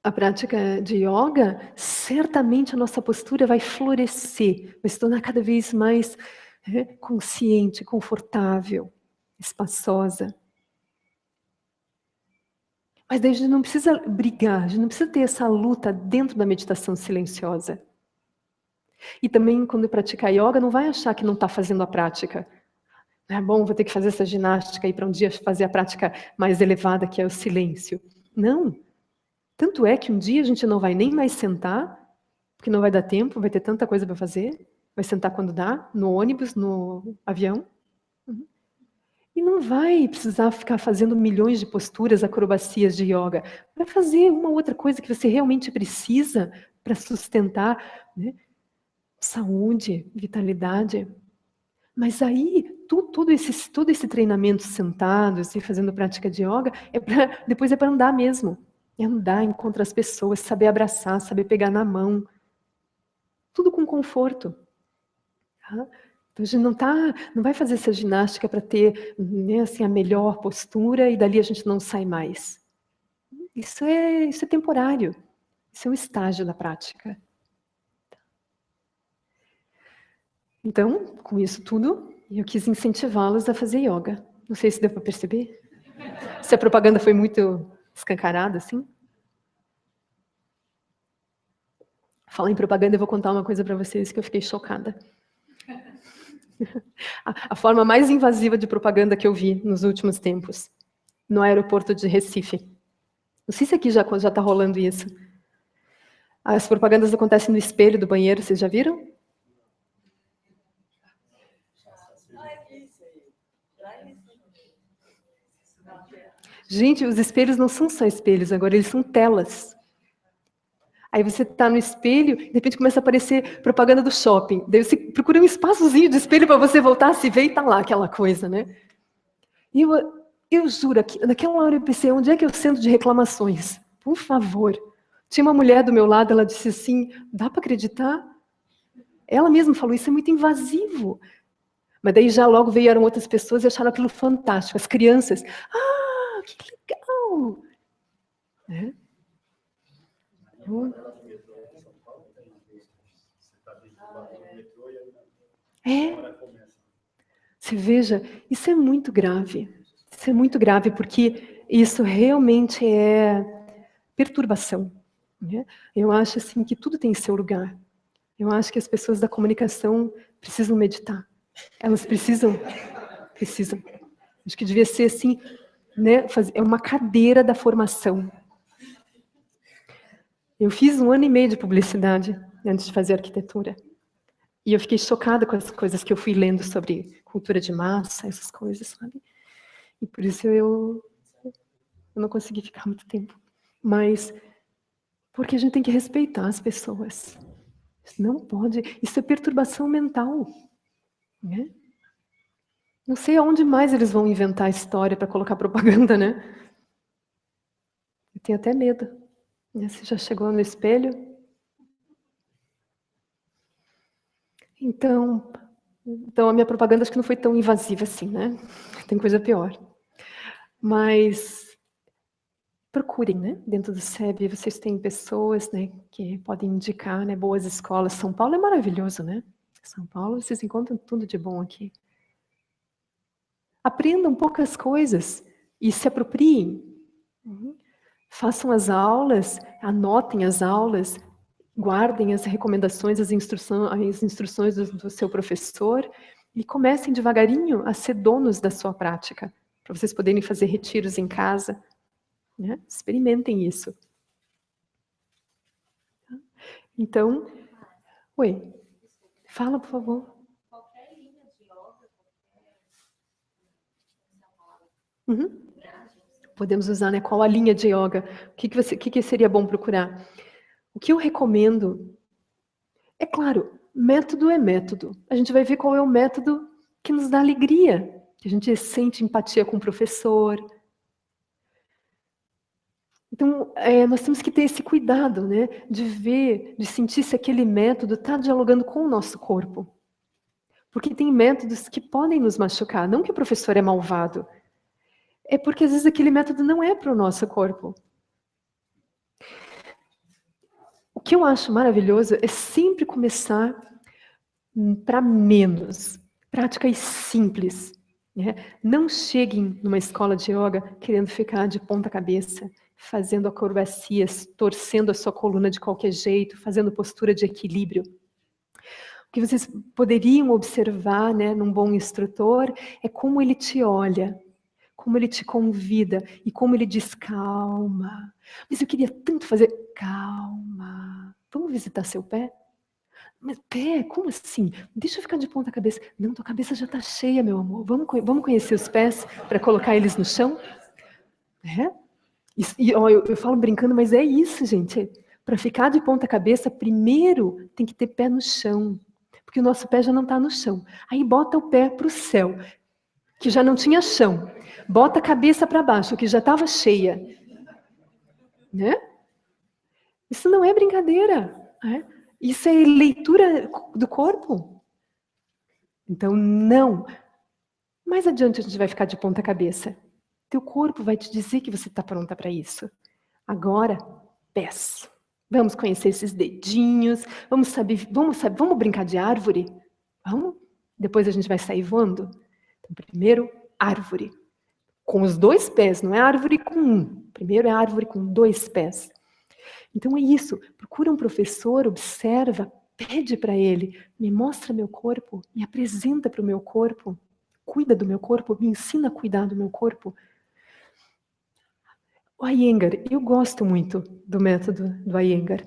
a prática de yoga, certamente a nossa postura vai florescer, vai se tornar cada vez mais consciente, confortável, espaçosa. Mas daí a gente não precisa brigar, a gente não precisa ter essa luta dentro da meditação silenciosa. E também, quando praticar yoga, não vai achar que não está fazendo a prática. É bom, vou ter que fazer essa ginástica e para um dia fazer a prática mais elevada, que é o silêncio. Não. Tanto é que um dia a gente não vai nem mais sentar, porque não vai dar tempo, vai ter tanta coisa para fazer. Vai sentar quando dá, no ônibus, no avião. E não vai precisar ficar fazendo milhões de posturas, acrobacias de yoga. Vai fazer uma outra coisa que você realmente precisa para sustentar, né? Saúde, vitalidade. Mas aí, todo esse treinamento sentado, assim, fazendo prática de yoga, depois é para andar mesmo. É andar, encontrar as pessoas, saber abraçar, saber pegar na mão. Tudo com conforto. Tá? Então a gente não vai fazer essa ginástica para ter, né, assim, a melhor postura e dali a gente não sai mais. Isso é temporário. Isso é um estágio da prática. Então, com isso tudo, eu quis incentivá-los a fazer yoga. Não sei se deu para perceber. Se a propaganda foi muito escancarada, assim. Falar em propaganda, eu vou contar uma coisa para vocês que eu fiquei chocada. A forma mais invasiva de propaganda que eu vi nos últimos tempos, no aeroporto de Recife. Não sei se aqui já está rolando isso. As propagandas acontecem no espelho do banheiro, vocês já viram? Gente, os espelhos não são só espelhos, agora eles são telas. Aí você está no espelho, de repente começa a aparecer propaganda do shopping. Daí você procura um espaçozinho de espelho para você voltar a se ver e está lá aquela coisa, né? E eu juro, naquela hora eu pensei, onde é que eu sento de reclamações? Por favor. Tinha uma mulher do meu lado, ela disse assim, dá para acreditar? Ela mesma falou, isso é muito invasivo. Mas daí já logo vieram outras pessoas e acharam aquilo fantástico. As crianças, que legal! É. Você veja, isso é muito grave. Isso é muito grave porque isso realmente é perturbação. Né? Eu acho assim que tudo tem seu lugar. Eu acho que as pessoas da comunicação precisam meditar. Elas precisam. Acho que devia ser assim, né? É uma cadeira da formação. Eu fiz 1 ano e meio de publicidade antes de fazer arquitetura. E eu fiquei chocada com as coisas que eu fui lendo sobre cultura de massa, essas coisas, sabe? E por isso eu não consegui ficar muito tempo. Mas porque a gente tem que respeitar as pessoas. Não pode. Isso é perturbação mental. Né? Não sei aonde mais eles vão inventar história para colocar propaganda, né? Eu tenho até medo. Você já chegou no espelho? Então a minha propaganda acho que não foi tão invasiva assim, né? Tem coisa pior. Mas procurem, né? Dentro do SEB vocês têm pessoas, né, que podem indicar, né, boas escolas. São Paulo é maravilhoso, né? São Paulo vocês encontram tudo de bom aqui. Aprendam poucas coisas e se apropriem. Façam as aulas, anotem as aulas, guardem as recomendações, as instruções do seu professor e comecem devagarinho a ser donos da sua prática, para vocês poderem fazer retiros em casa. Né? Experimentem isso. Então, oi, fala por favor. Uhum. Podemos usar, né? Qual a linha de yoga? O que seria bom procurar? O que eu recomendo, é claro, método é método. A gente vai ver qual é o método que nos dá alegria, que a gente sente empatia com o professor. Então, nós temos que ter esse cuidado, né? De ver, de sentir se aquele método está dialogando com o nosso corpo. Porque tem métodos que podem nos machucar. Não que o professor é malvado. É porque às vezes aquele método não é para o nosso corpo. O que eu acho maravilhoso é sempre começar para menos. Práticas simples. Né? Não cheguem numa escola de yoga querendo ficar de ponta cabeça, fazendo acrobacias, torcendo a sua coluna de qualquer jeito, fazendo postura de equilíbrio. O que vocês poderiam observar, né, num bom instrutor é como ele te olha, como ele te convida e como ele diz calma. Mas eu queria tanto fazer calma. Vamos visitar seu pé? Mas pé, como assim? Deixa eu ficar de ponta cabeça. Não, tua cabeça já está cheia, meu amor. Vamos conhecer os pés para colocar eles no chão? É? Ó, eu falo brincando, mas é isso, gente. Para ficar de ponta cabeça, primeiro tem que ter pé no chão. Porque o nosso pé já não está no chão. Aí bota o pé para o céu, que já não tinha chão. Bota a cabeça para baixo, que já estava cheia. Né? Isso não é brincadeira. Né? Isso é leitura do corpo. Então, não. Mais adiante a gente vai ficar de ponta cabeça. Teu corpo vai te dizer que você está pronta para isso. Agora, pés. Vamos conhecer esses dedinhos. Vamos brincar de árvore? Vamos? Depois a gente vai sair voando? Então, primeiro, árvore. Com os 2 pés, não é árvore com um. Primeiro é árvore com 2 pés. Então é isso. Procura um professor, observa, pede para ele, me mostra meu corpo, me apresenta para o meu corpo, cuida do meu corpo, me ensina a cuidar do meu corpo. O Iyengar, eu gosto muito do método do Iyengar.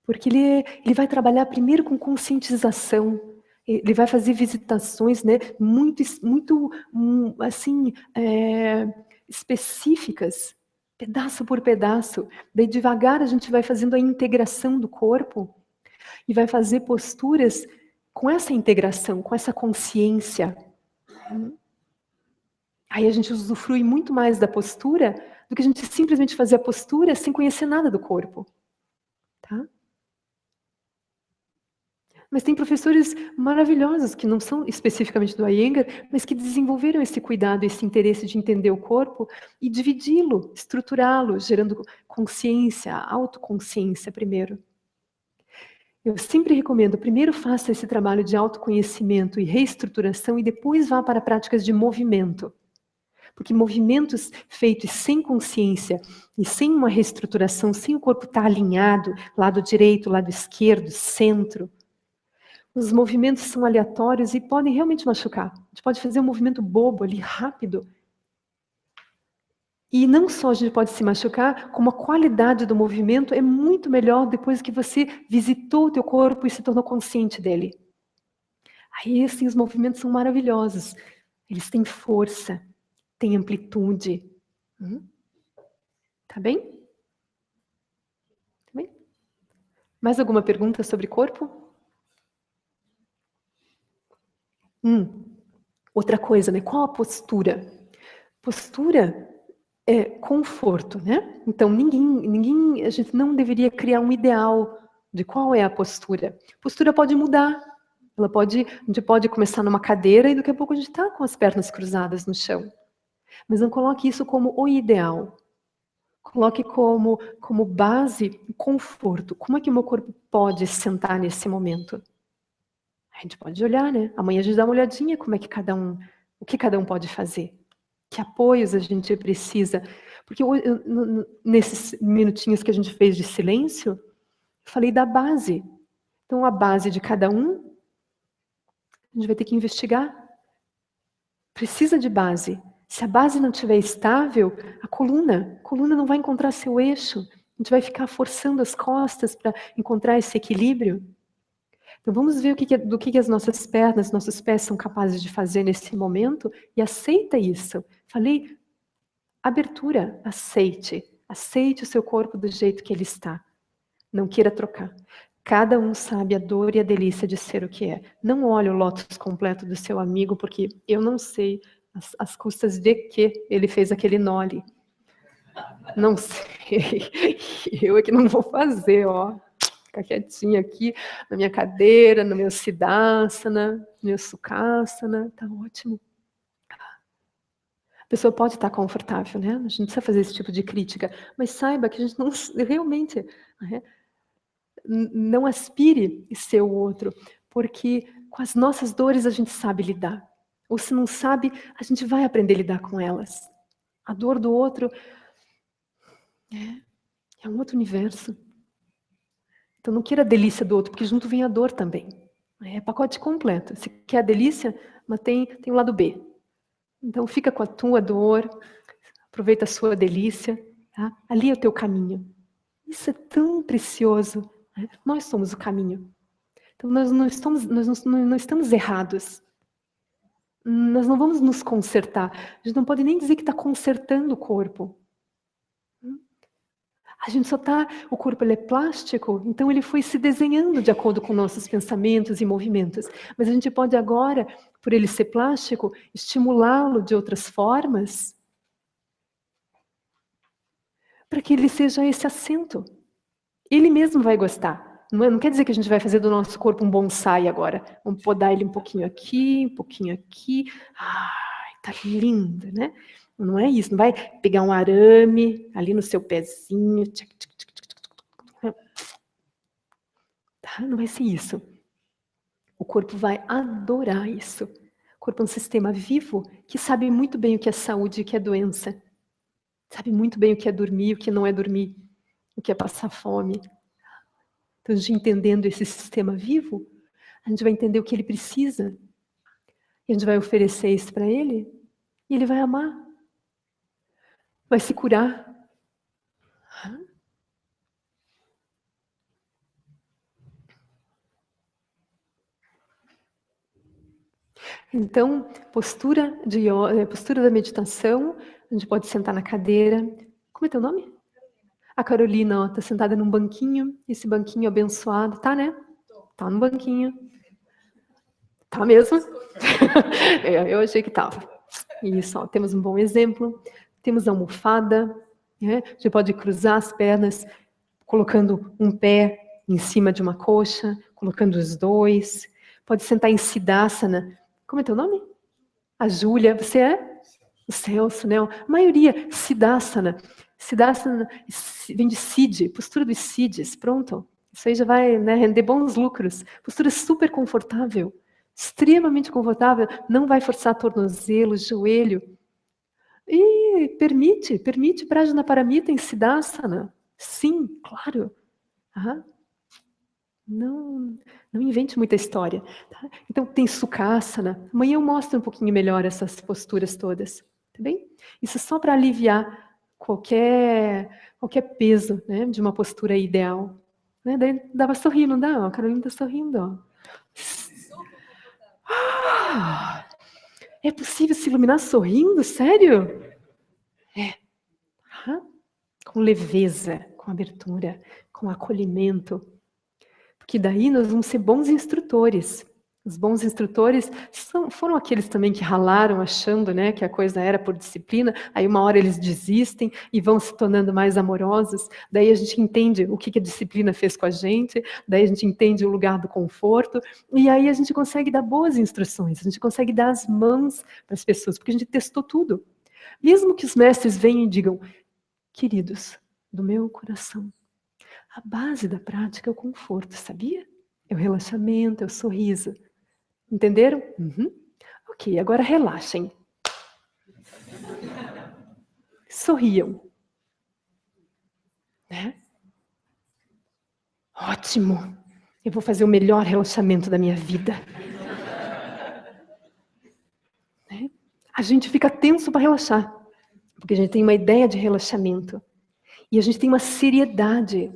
Porque ele vai trabalhar primeiro com conscientização. Ele vai fazer visitações, né, muito assim, específicas, pedaço por pedaço. Daí devagar a gente vai fazendo a integração do corpo e vai fazer posturas com essa integração, com essa consciência. Aí a gente usufrui muito mais da postura do que a gente simplesmente fazer a postura sem conhecer nada do corpo. Tá? Mas tem professores maravilhosos que não são especificamente do Iyengar, mas que desenvolveram esse cuidado, esse interesse de entender o corpo e dividi-lo, estruturá-lo, gerando consciência, autoconsciência primeiro. Eu sempre recomendo, primeiro faça esse trabalho de autoconhecimento e reestruturação e depois vá para práticas de movimento. Porque movimentos feitos sem consciência e sem uma reestruturação, sem o corpo estar alinhado, lado direito, lado esquerdo, centro, os movimentos são aleatórios e podem realmente machucar. A gente pode fazer um movimento bobo ali, rápido. E não só a gente pode se machucar, como a qualidade do movimento é muito melhor depois que você visitou o teu corpo e se tornou consciente dele. Aí, assim, os movimentos são maravilhosos. Eles têm força, têm amplitude. Tá bem? Tá bem? Mais alguma pergunta sobre corpo? Outra coisa, né? Qual a postura? Postura é conforto, né? Então, a gente não deveria criar um ideal de qual é a postura. Postura pode mudar. A gente pode começar numa cadeira e daqui a pouco a gente está com as pernas cruzadas no chão. Mas não coloque isso como o ideal. Coloque como base o conforto. Como é que o meu corpo pode sentar nesse momento? A gente pode olhar, né? Amanhã a gente dá uma olhadinha o que cada um pode fazer. Que apoios a gente precisa. Porque nesses minutinhos que a gente fez de silêncio, eu falei da base. Então, a base de cada um, a gente vai ter que investigar. Precisa de base. Se a base não estiver estável, a coluna não vai encontrar seu eixo. A gente vai ficar forçando as costas para encontrar esse equilíbrio. Então vamos ver do que as nossas pernas, nossos pés são capazes de fazer nesse momento e aceita isso. Falei, abertura, aceite. Aceite o seu corpo do jeito que ele está. Não queira trocar. Cada um sabe a dor e a delícia de ser o que é. Não olhe o lótus completo do seu amigo, porque eu não sei as custas de que ele fez aquele nó ali. Não sei. Eu é que não vou fazer, ó. Ficar quietinha aqui na minha cadeira, no meu Siddhasana, no meu Sukhasana, tá ótimo. A pessoa pode estar confortável, né? A gente não precisa fazer esse tipo de crítica, mas saiba que a gente não realmente, né, não aspire ser o outro, porque com as nossas dores a gente sabe lidar. Ou se não sabe, a gente vai aprender a lidar com elas. A dor do outro é um outro universo. Então não queira a delícia do outro, porque junto vem a dor também. É pacote completo. Se quer a delícia, mas tem o lado B. Então fica com a tua dor, aproveita a sua delícia, tá? Ali é o teu caminho. Isso é tão precioso. Né? Nós somos o caminho. Então nós não estamos errados. Nós não vamos nos consertar. A gente não pode nem dizer que está consertando o corpo. A gente só está... O corpo ele é plástico, então ele foi se desenhando de acordo com nossos pensamentos e movimentos. Mas a gente pode agora, por ele ser plástico, estimulá-lo de outras formas para que ele seja esse assento. Ele mesmo vai gostar. Não quer dizer que a gente vai fazer do nosso corpo um bonsai agora. Vamos podar ele um pouquinho aqui, um pouquinho aqui. Ai, tá lindo, né? Não é isso. Não vai pegar um arame ali no seu pezinho. Tá? Não vai ser isso. O corpo vai adorar isso. O corpo é um sistema vivo que sabe muito bem o que é saúde e o que é doença. Sabe muito bem o que é dormir, o que não é dormir. O que é passar fome. Então, a gente entendendo esse sistema vivo, a gente vai entender o que ele precisa. E a gente vai oferecer isso para ele. E ele vai amar. Vai se curar. Então, postura da meditação. A gente pode sentar na cadeira. Como é teu nome? A Carolina está sentada num banquinho. Esse banquinho abençoado. Tá, né? Tá no banquinho. Tá mesmo? Eu achei que tava. Isso, ó, temos um bom exemplo. Temos a almofada. Né? A gente pode cruzar as pernas, colocando um pé em cima de uma coxa, colocando os dois. Pode sentar em Siddhasana. Como é teu nome? A Júlia. Você é? O Celso, né? A maioria, Siddhasana. Siddhasana vem de Siddhi, postura dos Siddhis. Pronto. Isso aí já vai, né, render bons lucros. Postura super confortável. Extremamente confortável. Não vai forçar tornozelo, joelho. E permite Prajnaparamita em Siddhasana. Sim, claro. Não invente muita história. Tá? Então tem Sukhasana. Amanhã eu mostro um pouquinho melhor essas posturas todas. Tá bem? Isso só para aliviar qualquer peso, né, de uma postura ideal. Né? Daí dá para sorrir, não dá? A Carolina está sorrindo. Ó. Ah, é possível se iluminar sorrindo? Sério? É. Com leveza, com abertura, com acolhimento. Porque daí nós vamos ser bons instrutores. Os bons instrutores foram aqueles também que ralaram achando, né, que a coisa era por disciplina, aí uma hora eles desistem e vão se tornando mais amorosos, daí a gente entende o que a disciplina fez com a gente, daí a gente entende o lugar do conforto, e aí a gente consegue dar boas instruções, a gente consegue dar as mãos para as pessoas, porque a gente testou tudo. Mesmo que os mestres venham e digam, queridos, do meu coração, a base da prática é o conforto, sabia? É o relaxamento, é o sorriso. Entenderam? Uhum. Ok, agora relaxem. Sorriam. Né? Ótimo. Eu vou fazer o melhor relaxamento da minha vida. Né? A gente fica tenso para relaxar, porque a gente tem uma ideia de relaxamento. E a gente tem uma seriedade.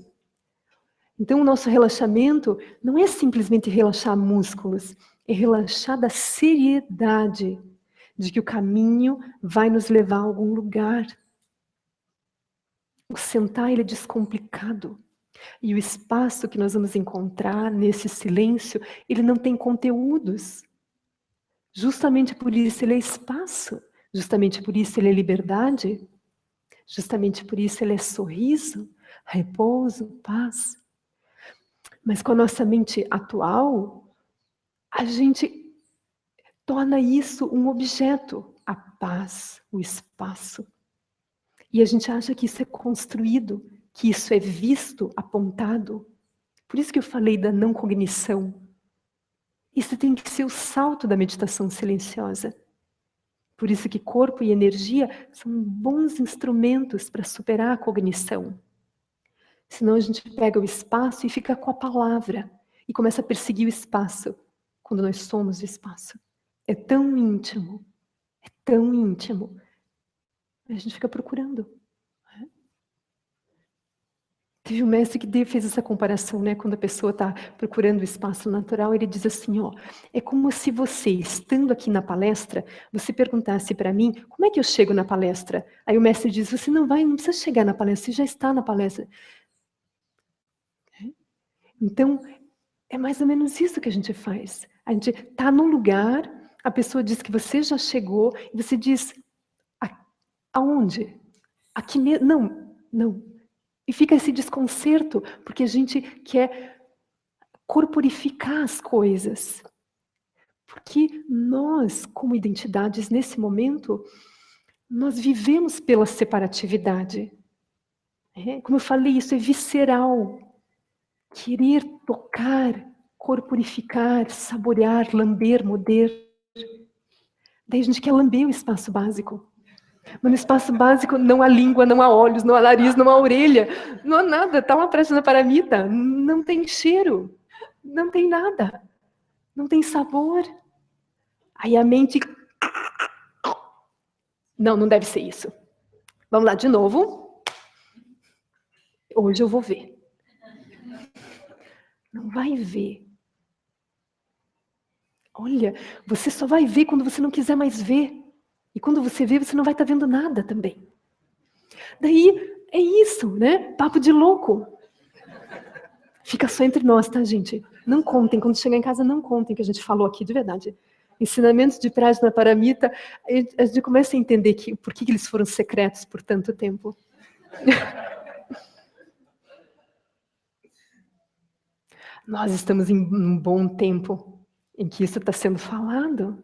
Então, o nosso relaxamento não é simplesmente relaxar músculos, é relaxar da seriedade de que o caminho vai nos levar a algum lugar. O sentar, ele é descomplicado. E o espaço que nós vamos encontrar nesse silêncio, ele não tem conteúdos. Justamente por isso ele é espaço. Justamente por isso ele é liberdade. Justamente por isso ele é sorriso, repouso, paz. Mas com a nossa mente atual, a gente torna isso um objeto, a paz, o espaço. E a gente acha que isso é construído, que isso é visto, apontado. Por isso que eu falei da não cognição. Isso tem que ser o salto da meditação silenciosa. Por isso que corpo e energia são bons instrumentos para superar a cognição. Senão a gente pega o espaço e fica com a palavra e começa a perseguir o espaço, quando nós somos o espaço. É tão íntimo, é tão íntimo. A gente fica procurando. Teve um mestre que fez essa comparação, né? Quando a pessoa está procurando o espaço natural, ele diz assim, ó, é como se você, estando aqui na palestra, você perguntasse para mim, como é que eu chego na palestra? Aí o mestre diz, você não precisa chegar na palestra, você já está na palestra. Então, é mais ou menos isso que a gente faz. A gente está num lugar, a pessoa diz que você já chegou, e você diz, aonde? Aqui mesmo? Não, não. E fica esse desconcerto, porque a gente quer corporificar as coisas. Porque nós, como identidades, nesse momento, nós vivemos pela separatividade. Como eu falei, isso é visceral. Querer tocar, corporificar, saborear, lamber, morder. Daí a gente quer lamber o espaço básico. Mas no espaço básico não há língua, não há olhos, não há nariz, não há orelha, não há nada. Está uma prajna paramita, não tem cheiro, não tem nada, não tem sabor. Aí a mente... Não deve ser isso. Vamos lá de novo. Hoje eu vou ver. Não vai ver. Olha, você só vai ver quando você não quiser mais ver. E quando você vê, você não vai estar vendo nada também. Daí, é isso, né? Papo de louco. Fica só entre nós, tá, gente? Não contem, quando chegar em casa, não contem que a gente falou aqui, de verdade. Ensinamentos de Prajna Paramita, a gente começa a entender por que eles foram secretos por tanto tempo. Nós estamos em um bom tempo em que isso está sendo falado.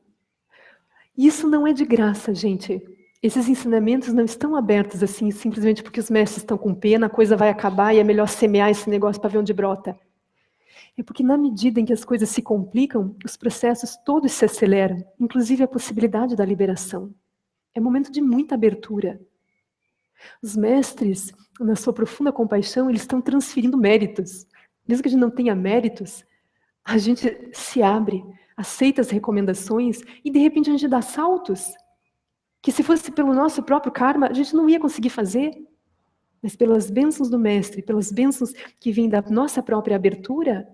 Isso não é de graça, gente. Esses ensinamentos não estão abertos assim, simplesmente porque os mestres estão com pena, a coisa vai acabar e é melhor semear esse negócio para ver onde brota. É porque na medida em que as coisas se complicam, os processos todos se aceleram, inclusive a possibilidade da liberação. É momento de muita abertura. Os mestres, na sua profunda compaixão, eles estão transferindo méritos. Mesmo que a gente não tenha méritos, a gente se abre, aceita as recomendações e de repente a gente dá saltos que se fosse pelo nosso próprio karma, a gente não ia conseguir fazer. Mas pelas bênçãos do mestre, pelas bênçãos que vêm da nossa própria abertura,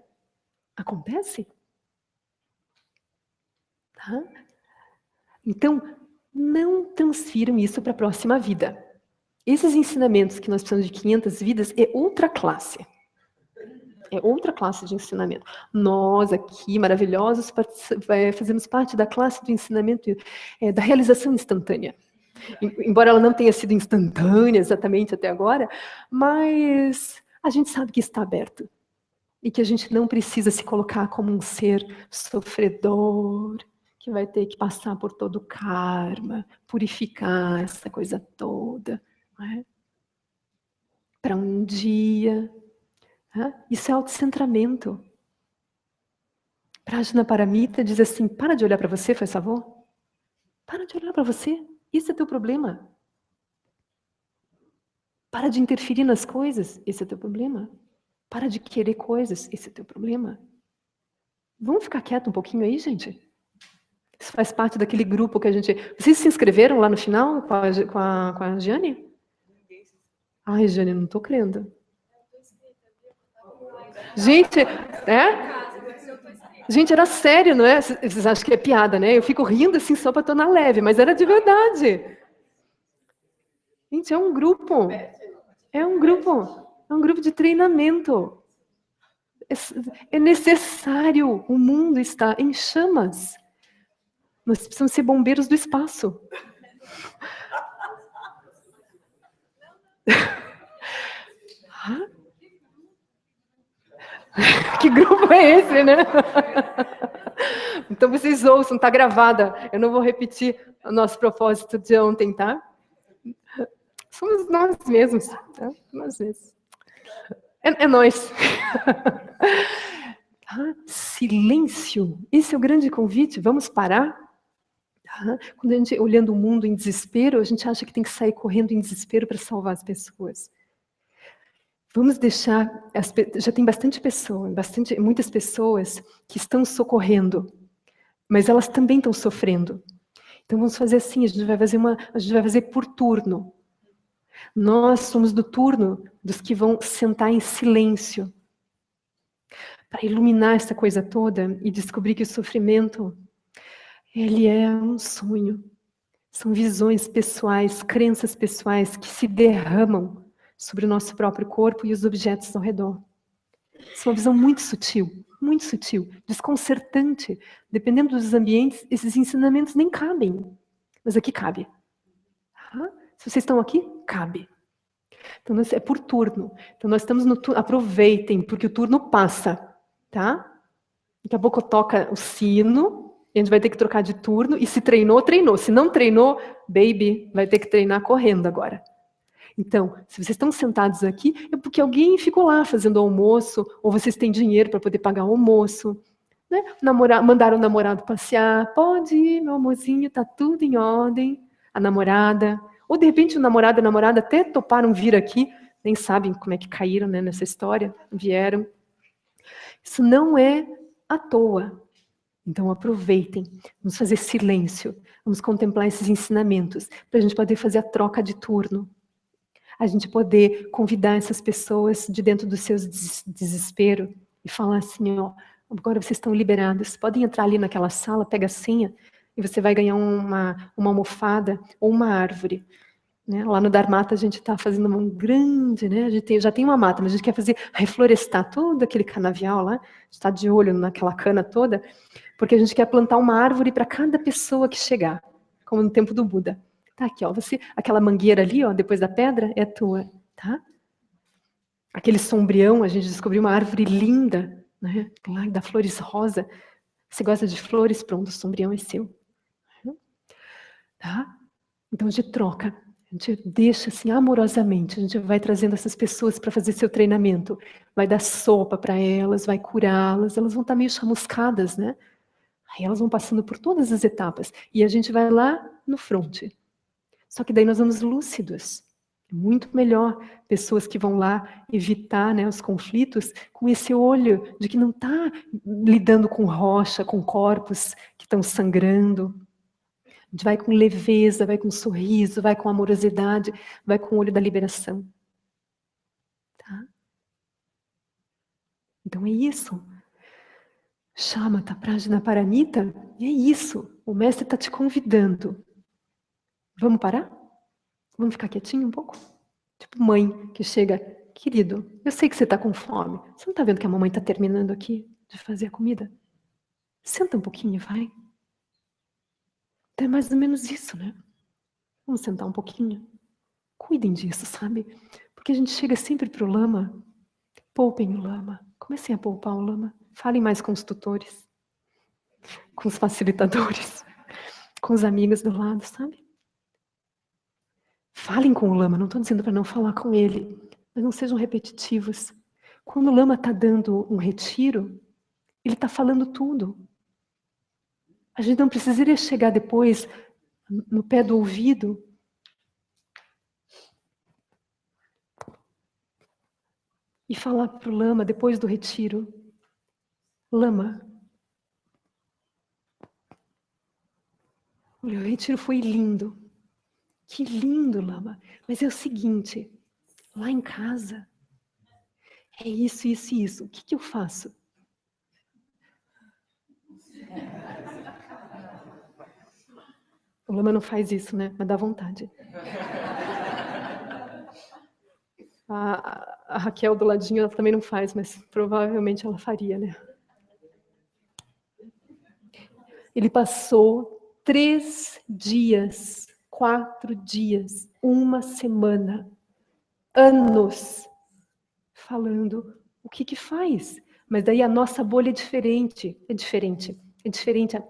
acontece. Tá? Então, não transfiram isso para a próxima vida. Esses ensinamentos que nós precisamos de 500 vidas é outra classe. É outra classe de ensinamento. Nós aqui, maravilhosos, fazemos parte da classe do ensinamento da realização instantânea. Embora ela não tenha sido instantânea exatamente até agora, mas a gente sabe que está aberto. E que a gente não precisa se colocar como um ser sofredor, que vai ter que passar por todo o karma, purificar essa coisa toda. Para um dia... Isso é autocentramento. Prajna Paramita diz assim, para de olhar para você, faz favor. Para de olhar para você. Isso é teu problema. Para de interferir nas coisas. Esse é teu problema. Para de querer coisas. Esse é teu problema. Vamos ficar quieto um pouquinho aí, gente? Isso faz parte daquele grupo que a gente... Vocês se inscreveram lá no final com a Jane? Ai, Jane, não estou crendo. Gente, Gente, era sério, não é? Vocês acham que é piada, né? Eu fico rindo assim só para tornar leve, mas era de verdade. Gente, é um grupo. É um grupo. É um grupo de treinamento. É necessário. O mundo está em chamas. Nós precisamos ser bombeiros do espaço. Que grupo é esse, né? Então vocês ouçam, tá gravada. Eu não vou repetir o nosso propósito de ontem, tá? Somos nós mesmos, tá? Nós mesmos. É nós. Tá? Silêncio. Esse é o grande convite. Vamos parar? Tá? Quando a gente olhando o mundo em desespero, a gente acha que tem que sair correndo em desespero para salvar as pessoas. Vamos deixar, já tem bastante pessoa, muitas pessoas que estão socorrendo, mas elas também estão sofrendo. Então vamos fazer assim, a gente vai fazer por turno. Nós somos do turno dos que vão sentar em silêncio para iluminar essa coisa toda e descobrir que o sofrimento, ele é um sonho. São visões pessoais, crenças pessoais que se derramam sobre o nosso próprio corpo e os objetos ao redor. Isso é uma visão muito sutil, desconcertante. Dependendo dos ambientes, esses ensinamentos nem cabem. Mas aqui cabe. Tá? Se vocês estão aqui, cabe. Então é por turno. Então nós estamos no turno. Aproveitem, porque o turno passa. Tá? Daqui a pouco toca o sino, e a gente vai ter que trocar de turno. E se treinou, treinou. Se não treinou, baby, vai ter que treinar correndo agora. Então, se vocês estão sentados aqui, é porque alguém ficou lá fazendo almoço, ou vocês têm dinheiro para poder pagar o almoço. Né? Mandaram o namorado passear. Pode ir, meu amorzinho, tá tudo em ordem. A namorada. Ou, de repente, o namorado e a namorada até toparam vir aqui. Nem sabem como é que caíram, né, nessa história. Vieram. Isso não é à toa. Então, aproveitem. Vamos fazer silêncio. Vamos contemplar esses ensinamentos. Para a gente poder fazer a troca de turno. A gente poder convidar essas pessoas de dentro do seu desespero e falar assim, ó, agora vocês estão liberados, podem entrar ali naquela sala, pega a senha e você vai ganhar uma almofada ou uma árvore. Né? Lá no Dharmata a gente está fazendo um grande, né? A gente já tem uma mata, mas a gente quer reflorestar todo aquele canavial lá, a gente está de olho naquela cana toda, porque a gente quer plantar uma árvore para cada pessoa que chegar, como no tempo do Buda. Tá aqui, ó, aquela mangueira ali, ó, depois da pedra, é tua, tá? Aquele sombrião, a gente descobriu uma árvore linda, né? Lá, da flores rosa. Você gosta de flores? Pronto, o sombrião é seu. Tá? Então a gente troca, a gente deixa assim amorosamente, a gente vai trazendo essas pessoas para fazer seu treinamento, vai dar sopa para elas, vai curá-las, elas vão estar meio chamuscadas, né? Aí elas vão passando por todas as etapas e a gente vai lá no fronte. Só que daí nós vamos lúcidos. É muito melhor pessoas que vão lá evitar, né, os conflitos com esse olho de que não está lidando com rocha, com corpos que estão sangrando. A gente vai com leveza, vai com sorriso, vai com amorosidade, vai com o olho da liberação. Tá? Então é isso. Shamatha Prajnaparamita, é isso. O mestre está te convidando. Vamos parar? Vamos ficar quietinho um pouco? Tipo mãe que chega, querido, eu sei que você está com fome. Você não está vendo que a mamãe está terminando aqui de fazer a comida? Senta um pouquinho, vai. Então é mais ou menos isso, né? Vamos sentar um pouquinho. Cuidem disso, sabe? Porque a gente chega sempre para o lama. Poupem o lama. Comecem a poupar o lama. Falem mais com os tutores, com os facilitadores, com os amigos do lado, sabe? Falem com o lama. Não estou dizendo para não falar com ele, mas não sejam repetitivos. Quando o lama está dando um retiro, ele está falando tudo. A gente não precisaria chegar depois no pé do ouvido e falar para o lama depois do retiro: Lama, olha, o retiro foi lindo. Que lindo, lama. Mas é o seguinte, lá em casa, É isso, isso e isso. O que eu faço? O Lama não faz isso, né? Mas dá vontade. A Raquel do ladinho, ela também não faz, mas provavelmente ela faria, né? Ele passou 3 dias, 4 dias, 1 semana, anos, falando o que faz. Mas daí a nossa bolha é diferente, é diferente.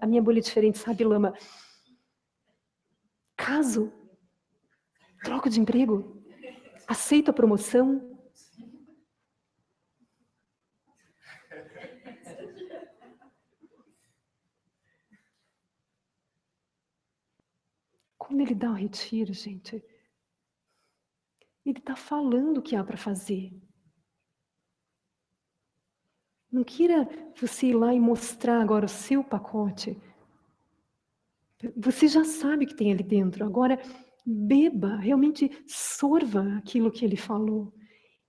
A minha bolha é diferente, sabe, Lama? Caso, troco de emprego, aceito a promoção. Quando ele dá o retiro, gente, ele está falando o que há para fazer. Não queira você ir lá e mostrar agora o seu pacote. Você já sabe o que tem ali dentro. Agora, beba, realmente sorva aquilo que ele falou.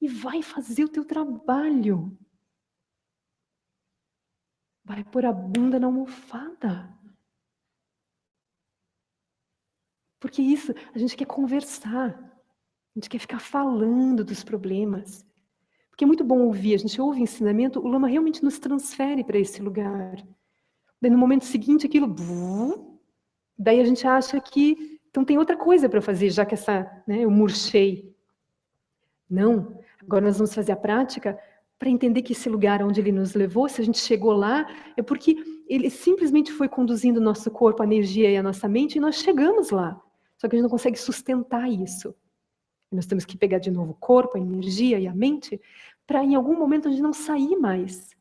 E vai fazer o teu trabalho. Vai pôr a bunda na almofada. Porque isso, a gente quer conversar. A gente quer ficar falando dos problemas. Porque é muito bom ouvir, a gente ouve ensinamento, o Lama realmente nos transfere para esse lugar. Daí no momento seguinte, aquilo... Daí a gente acha que... Então tem outra coisa para fazer, já que eu murchei. Não, agora nós vamos fazer a prática para entender que esse lugar onde ele nos levou, se a gente chegou lá, é porque ele simplesmente foi conduzindo o nosso corpo, a energia e a nossa mente, e nós chegamos lá. Só que a gente não consegue sustentar isso. Nós temos que pegar de novo o corpo, a energia e a mente, para em algum momento a gente não sair mais.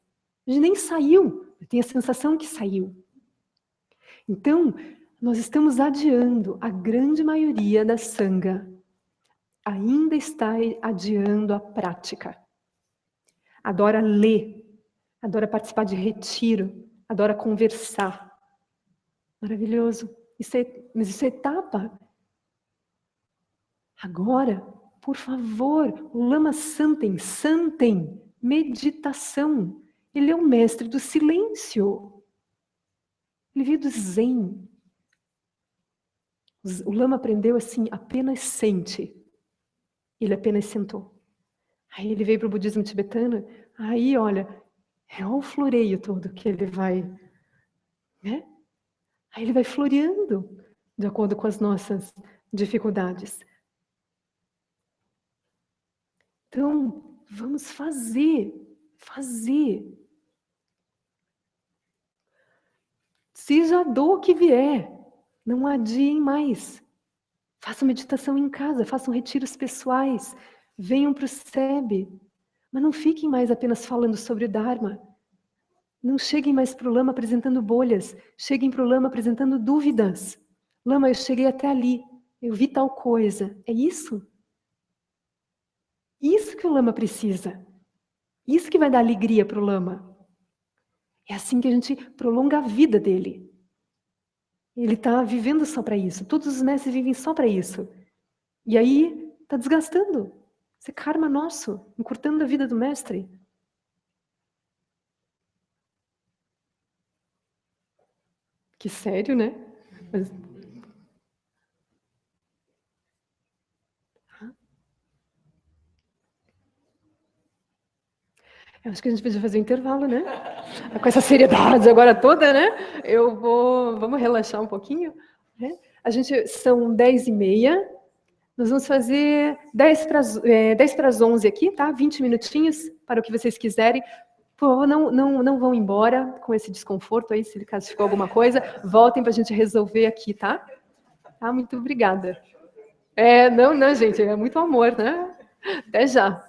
A gente nem saiu, tem a sensação que saiu. Então, nós estamos adiando, a grande maioria da Sangha ainda está adiando a prática. Adora ler, adora participar de retiro, adora conversar. Maravilhoso. Mas isso é etapa. Agora, por favor, o Lama Santen, meditação. Ele é o mestre do silêncio. Ele veio do Zen. O Lama aprendeu assim, apenas sente. Ele apenas sentou. Aí ele veio para o budismo tibetano, aí olha, é o floreio todo que ele vai, né? Aí ele vai floreando de acordo com as nossas dificuldades. Então, vamos fazer. Seja a dor que vier, não adiem mais. Façam meditação em casa, façam retiros pessoais, venham para o SEB, mas não fiquem mais apenas falando sobre o Dharma. Não cheguem mais para o Lama apresentando bolhas, cheguem para o Lama apresentando dúvidas. Lama, eu cheguei até ali, eu vi tal coisa. É isso? Isso que o Lama precisa. Isso que vai dar alegria para o Lama. É assim que a gente prolonga a vida dele. Ele está vivendo só para isso. Todos os mestres vivem só para isso. E aí está desgastando. Isso é karma nosso, encurtando a vida do mestre. Que sério, né? Mas... Eu acho que a gente podia fazer um intervalo, né? Com essa seriedade agora toda, né? Vamos relaxar um pouquinho. Né? São 10h30. Nós vamos fazer 10 para as 11 aqui, tá? 20 minutinhos para o que vocês quiserem. Por favor, não vão embora com esse desconforto aí, se caso ficou alguma coisa. Voltem para a gente resolver aqui, tá? Tá? Muito obrigada. Não, gente, é muito amor, né? Até já.